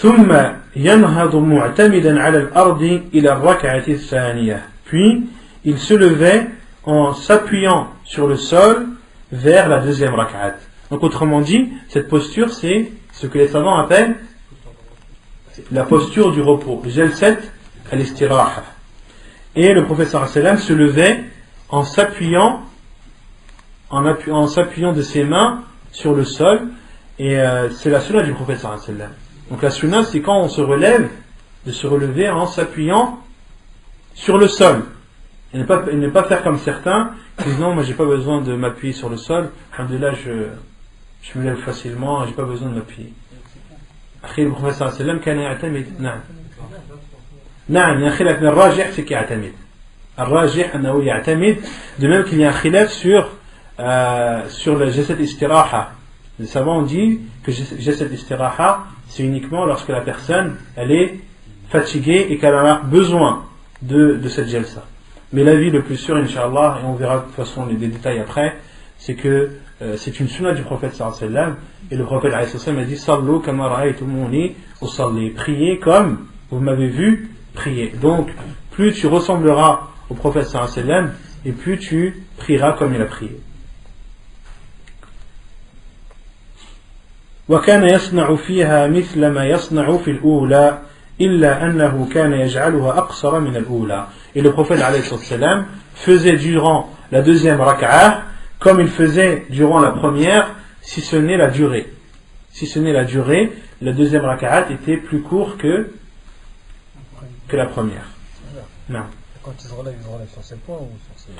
ثم ينهض معتمدا على الأرض إلى الركعة الثانية. Puis il se levait en s'appuyant sur le sol vers la deuxième rak'at. Donc autrement dit, cette posture c'est ce que les savants appellent la posture du repos, jalsat al-istiraha. Et le prophète sallallahu alayhi wa sallam se levait en s'appuyant de ses mains sur le sol, et c'est la sunna du prophète sallallahu alayhi wa sallam. Donc la sunna c'est quand on se relève, de se relever en s'appuyant sur le sol, et ne pas faire comme certains qui disent non, moi j'ai pas besoin de m'appuyer sur le sol, alhamdoulilah je me lève facilement, j'ai pas besoin de m'appuyer. أخي البروphète صلى الله عليه وسلم كان يعتمد. نعم نعم يا خلاف, mais الراجح c'est qu'il يعتمد. الراجح أنه يعتمد, de même qu'il y a un khilaf sur le jasad istiraha. Les savants ont dit que jasad istiraha, c'est uniquement lorsque la personne elle est fatiguée et qu'elle a besoin de cette jalsa. Mais l'avis le plus sûr, Inch'Allah, et on verra de toute façon les détails après, c'est que c'est une sunna du prophète sallallahu alayhi wa sallam, et le prophète alayhi wa sallam a dit Sallu kama ra'aytumuni usalli, priez comme vous m'avez vu prier. Donc plus tu ressembleras au prophète sallallahu alayhi wa sallam, et plus tu prieras comme il a prié. وكان يصنع فيها مثل ما يصنع في الأولى إلا أنه كان يجعلها أقصر من الأولى. Et le prophète alayhi wa sallam faisait durant la deuxième rak'ah comme il faisait durant la première, si ce n'est la durée. Si ce n'est la durée, la deuxième rak'at était plus court que la première. Non. Quand il se relève sur ces points ou sur ces...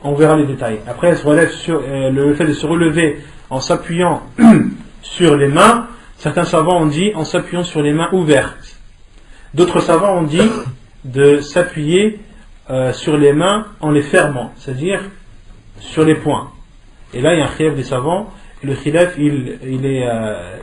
On verra les détails. Après, elle se relève sur le fait de se relever en s'appuyant sur les mains. Certains savants ont dit en s'appuyant sur les mains ouvertes. D'autres savants ont dit de s'appuyer sur les mains en les fermant, c'est-à-dire sur les poings. Et là, il y a un khilaf des savants. Et le khilaf,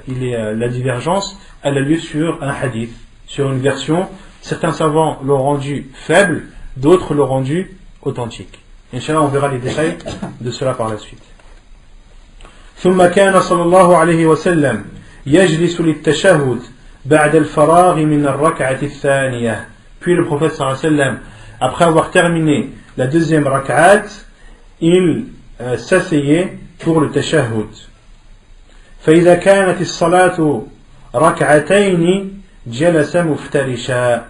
la divergence, elle a lieu sur un hadith, sur une version. Certains savants l'ont rendu faible, d'autres l'ont rendu authentique. Inch'Allah, on verra les détails de cela par la suite. ثم كان صلى الله عليه وسلم يجلس للتشهد بعد الفراغ من الركعة الثانية. Puis le prophète صلى الله عليه وسلم, après avoir terminé la deuxième rak'at, il s'asseyait pour le tashahhud. فإذا كانت الصلاة ركعتين جلس مفترشا.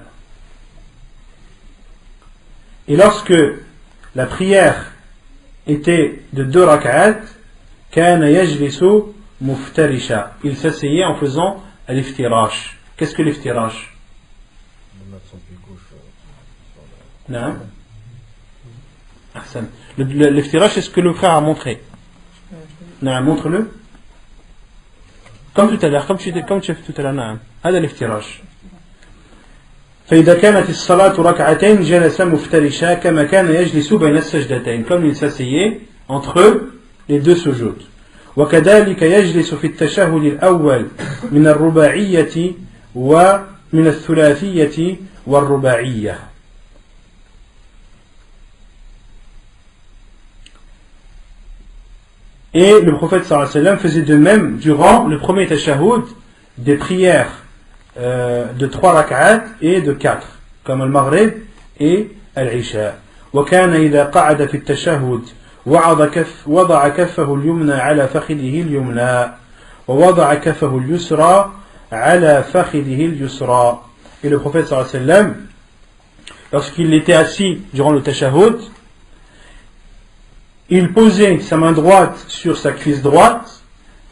Et lorsque la prière était de 2 rak'at, كان يجلس مفترشا. Il s'asseyait en faisant l'iftirash. Qu'est-ce que l'iftirash? De mettre son pied gauche sur Non. Ahsan. L'iftirash, c'est ce que le frère a montré. Non, montre-le. Comme tout à l'heure, comme tu as fait tout à l'heure. Non. هذا الافتراش. فإذا كانت الصلاة ركعتين جلس مفترشا كما كان يجلس بين السجدتين. Comme il s'asseyait entre les deux sujud. وكذلك يجلس في التشهد الأول من الرباعية ومن الثلاثية والرباعية. Et le prophète sallallahu alayhi wa sallam faisait de même durant le premier tashahhud des prières de 3 rak'at et de 4, comme al-Maghrib et al-Isha. وكان إذا قعد في التشهد وضع كفه اليمنى على فخذه اليمنى ووضع كفه اليسرى على فخذه اليسرى. Et le prophète sallallahu alayhi wa sallam, lorsqu'il était assis durant le tashahhud, il posait sa main droite sur sa cuisse droite,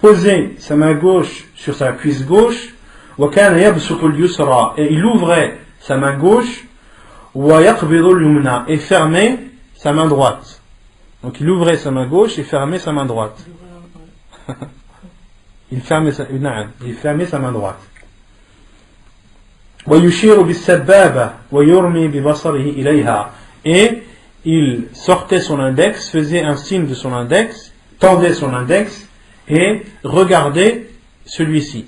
posait sa main gauche sur sa cuisse gauche, وكان يبسط اليسرى, et il ouvrait sa main gauche, ويقبض اليمنى, et fermait sa main droite. Donc il ouvrait sa main gauche et fermait sa main droite. il fermait sa main droite. ويشير بالسبابة ويرمي ببصره إليها, et il sortait son index, faisait un signe de son index, tendait son index et regardait celui-ci.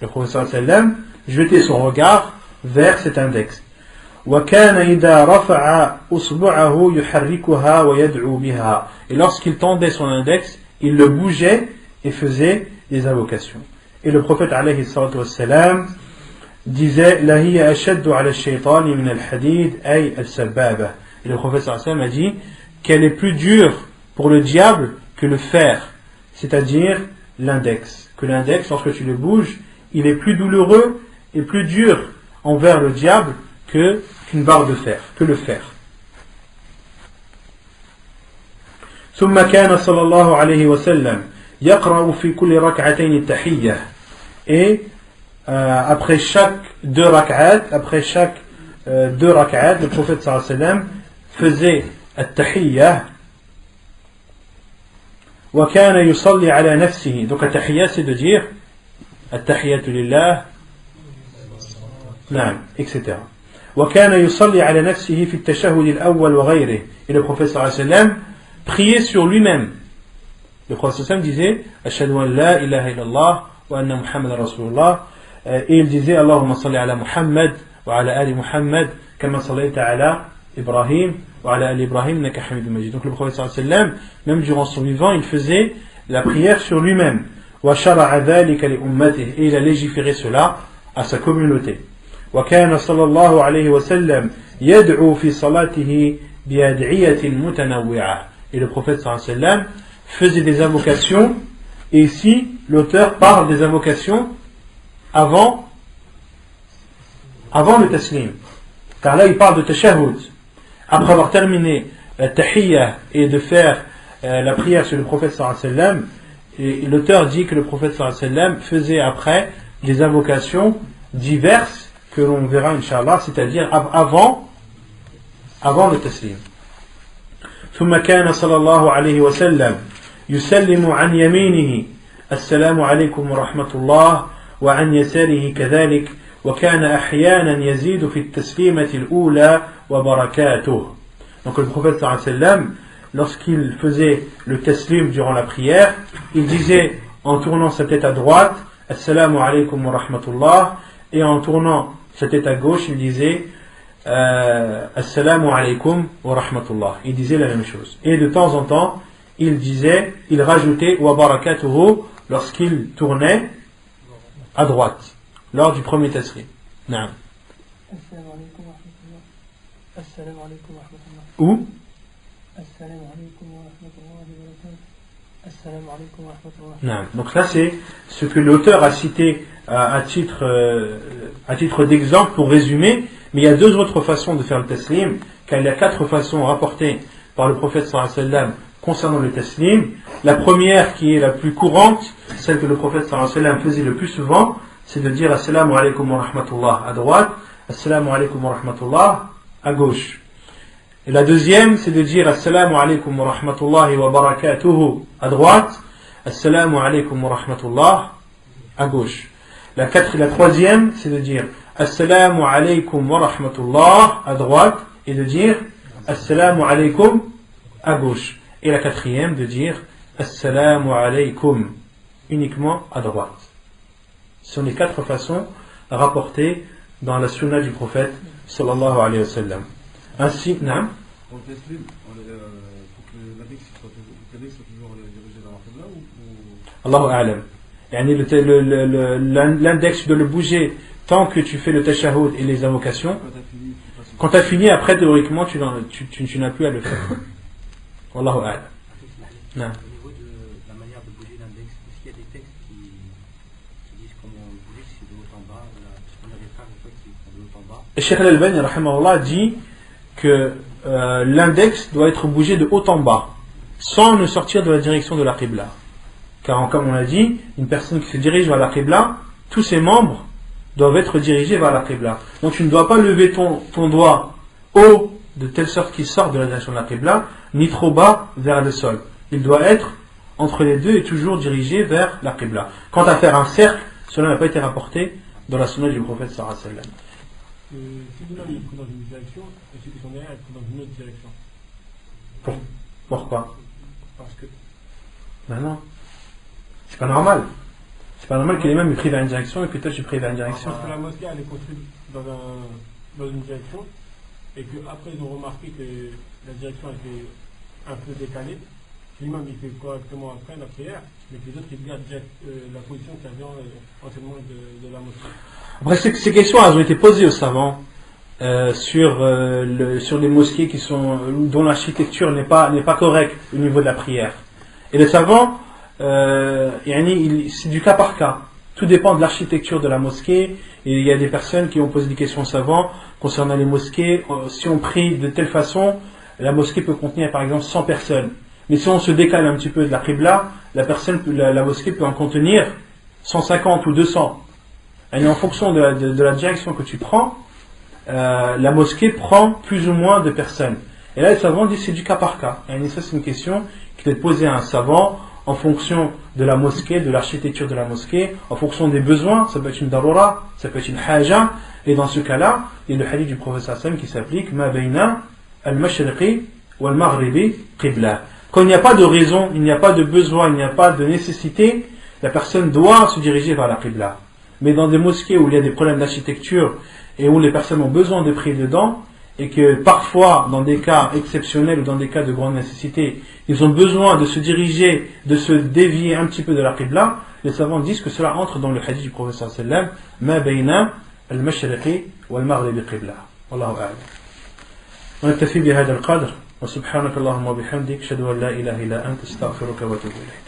Le prophète sallallahu alayhi wa sallam jetait son regard vers cet index. وكان إذا رفع أصبعه يحركها ويدعو بها. Et lorsqu'il tendait son index, il le bougeait et faisait des invocations. Et le prophète alayhi salatu wassalam disait La hiya ashaddu ala ash-shaytani min al-hadid ay al-sababa. Et le prophète sallallahu alayhi wa sallam a dit qu'elle est plus dure pour le diable que le fer, c'est-à-dire l'index. Que l'index, lorsque tu le bouges, il est plus douloureux et plus dur envers le diable qu'une barre de fer, que le fer. ثم كان صلى الله عليه وسلم يقرأ في كل ركعتين التحية. Et après chaque 2 rak'at, le prophète sallallahu alayhi wa sallam faisait التحية. وكان يصلي على نفسه. Donc التحية, c'est de dire التحية لله نعم etc. وكان يصلي على نفسه في التشهد الأول وغيره. Et le prophète sallallahu alayhi wa sallam priait sur lui-même. Le prophète sallallahu alayhi wa sallam disait Ashhadu an la ilaha illallah wa anna Muhammad rasulullah. Et il disait Allahumma salli ala Muhammad wa ala ali Muhammad kama sallayta ala Ibrahim wa ala ali Ibrahim innaka hamidun majid. Donc le prophète sallallahu alayhi wa sallam, même durant son vivant, il faisait la prière sur lui-même. Wa shara'a dhalika li ummatihi. Et il a légiféré cela à sa communauté. وكان صلى الله عليه وسلم يدعو في صلاته بأدعية متنوعة. Et le prophète صلى الله عليه وسلم faisait des invocations, et ici l'auteur parle des invocations avant le taslim, car là il parle de tashahhud. Après avoir terminé la tahiyya et de faire la prière sur le prophète sallallahu alayhi wa sallam, et l'auteur dit que le prophète sallallahu alayhi wa sallam faisait après des invocations diverses que l'on verra Inch'Allah, c'est-à-dire avant le taslim. ثم كان صلى الله عليه وسلم يسلم عن يمينه السلام عليكم ورحمة الله وعن يساره كذلك وكان أحيانا يزيد في التسليمة الأولى وبركاته. Donc le prophète صلى الله عليه وسلم, lorsqu'il faisait le taslim durant la prière, il disait en tournant sa tête à droite Assalamu alaykum wa rahmatullah, et en tournant sa tête à gauche il disait Assalamu alaykum wa rahmatullah. Il disait la même chose. Et de temps en temps il rajoutait wa barakatuhu lorsqu'il tournait à droite lors du premier taslim. Naam. Assalamu alaykum wa rahmatullah. Assalamu alaykum wa rahmatullah. Ou Assalamu alaykum wa rahmatullah wa barakatuh. Assalamu alaykum wa rahmatullah. Naam. Donc ça c'est ce que l'auteur a cité à titre d'exemple pour résumer, mais il y a deux autres façons de faire le taslim, car il y a 4 façons rapportées par le prophète sallallahu alayhi wa sallam concernant le taslim. La première, qui est la plus courante, celle que le prophète sallallahu alayhi wa sallam faisait le plus souvent, c'est de dire Assalamu alaykum wa rahmatullah à droite, Assalamu alaykum wa rahmatullah à gauche. Et la deuxième, c'est de dire Assalamu alaykum wa rahmatullahi wa barakatuhu à droite, Assalamu alaykum wa rahmatullah à gauche. La troisième, c'est de dire Assalamu alaykum wa rahmatullah à droite et de dire Assalamu alaykum à gauche. Et la quatrième, de dire Assalamu alaykum uniquement à droite. Ce sont les 4 façons rapportées dans la sunna du prophète sallallahu alayhi wa sallam. Ainsi, naam. Pour le taslim, faut que l'index soit toujours dirigé vers la qibla ou Allahu a'lam. L'index, tu dois le bouger tant que tu fais le tashahhud et les invocations. Quand tu as fini, après théoriquement tu n'as plus à le faire. Wallahu a'lam. Non. Au niveau de la manière de bouger l'index, est-ce qu'il y a des textes qui disent comment bouger, si c'est de haut en bas, parce qu'on a des frères qui font de haut en bas. Et Cheikh Al-Albani rahimahullah dit que l'index doit être bougé de haut en bas sans ne sortir de la direction de la qibla. Car comme on l'a dit, une personne qui se dirige vers la qibla, tous ses membres doivent être dirigés vers la qibla. Donc tu ne dois pas lever ton doigt haut de telle sorte qu'il sorte de la direction de la qibla, ni trop bas vers le sol. Il doit être entre les deux et toujours dirigé vers la qibla. Quant à faire un cercle, cela n'a pas été rapporté dans la sunna du prophète sallallahu alayhi wa sallam. Si l'imam il prit dans une direction et ceux qui sont derrière ils prennent dans une autre direction. Pourquoi? Parce que Ben non. C'est pas normal. C'est pas normal que l'imam prie vers une direction et que toi tu pries vers une direction. Parce que la mosquée elle est construite dans une direction et qu'après ils ont remarqué que la direction était un peu décalée. L'imam il fait correctement après la prière, mais que les autres ils gardent la position qui avait anciennement de la mosquée. Après ces questions elles ont été posées aux savants sur les mosquées dont l'architecture n'est pas correcte au niveau de la prière. Et les savants, c'est du cas par cas. Tout dépend de l'architecture de la mosquée. Et il y a des personnes qui ont posé des questions aux savants concernant les mosquées. Si on prie de telle façon, la mosquée peut contenir par exemple 100 personnes. Mais si on se décale un petit peu de la qibla, la mosquée peut en contenir 150 ou 200. Et en fonction de la direction que tu prends, la mosquée prend plus ou moins de personnes. Et là, les savants disent que c'est du cas par cas. Et ça, c'est une question qui doit être posée à un savant en fonction de la mosquée, de l'architecture de la mosquée, en fonction des besoins. Ça peut être une darura, ça peut être une haja, et dans ce cas-là, il y a le hadith du prophète sallam qui s'applique ma bayna al-mashriqi wal-maghribi qibla. Quand il n'y a pas de raison, il n'y a pas de besoin, il n'y a pas de nécessité, la personne doit se diriger vers la qibla. Mais dans des mosquées où il y a des problèmes d'architecture et où les personnes ont besoin de prier dedans, et que parfois, dans des cas exceptionnels ou dans des cas de grande nécessité, ils ont besoin de se diriger, de se dévier un petit peu de la qibla, les savants disent que cela entre dans le hadith du prophète sallallahu alayhi wa sallam, ma bayna al-mashriqi wal-maghribi qibla. Wallahu a'lam. ونكتفي بهذا القدر وسبحانك اللهم وبحمدك اشهد ان لا اله الا انت استغفرك واتوب اليك.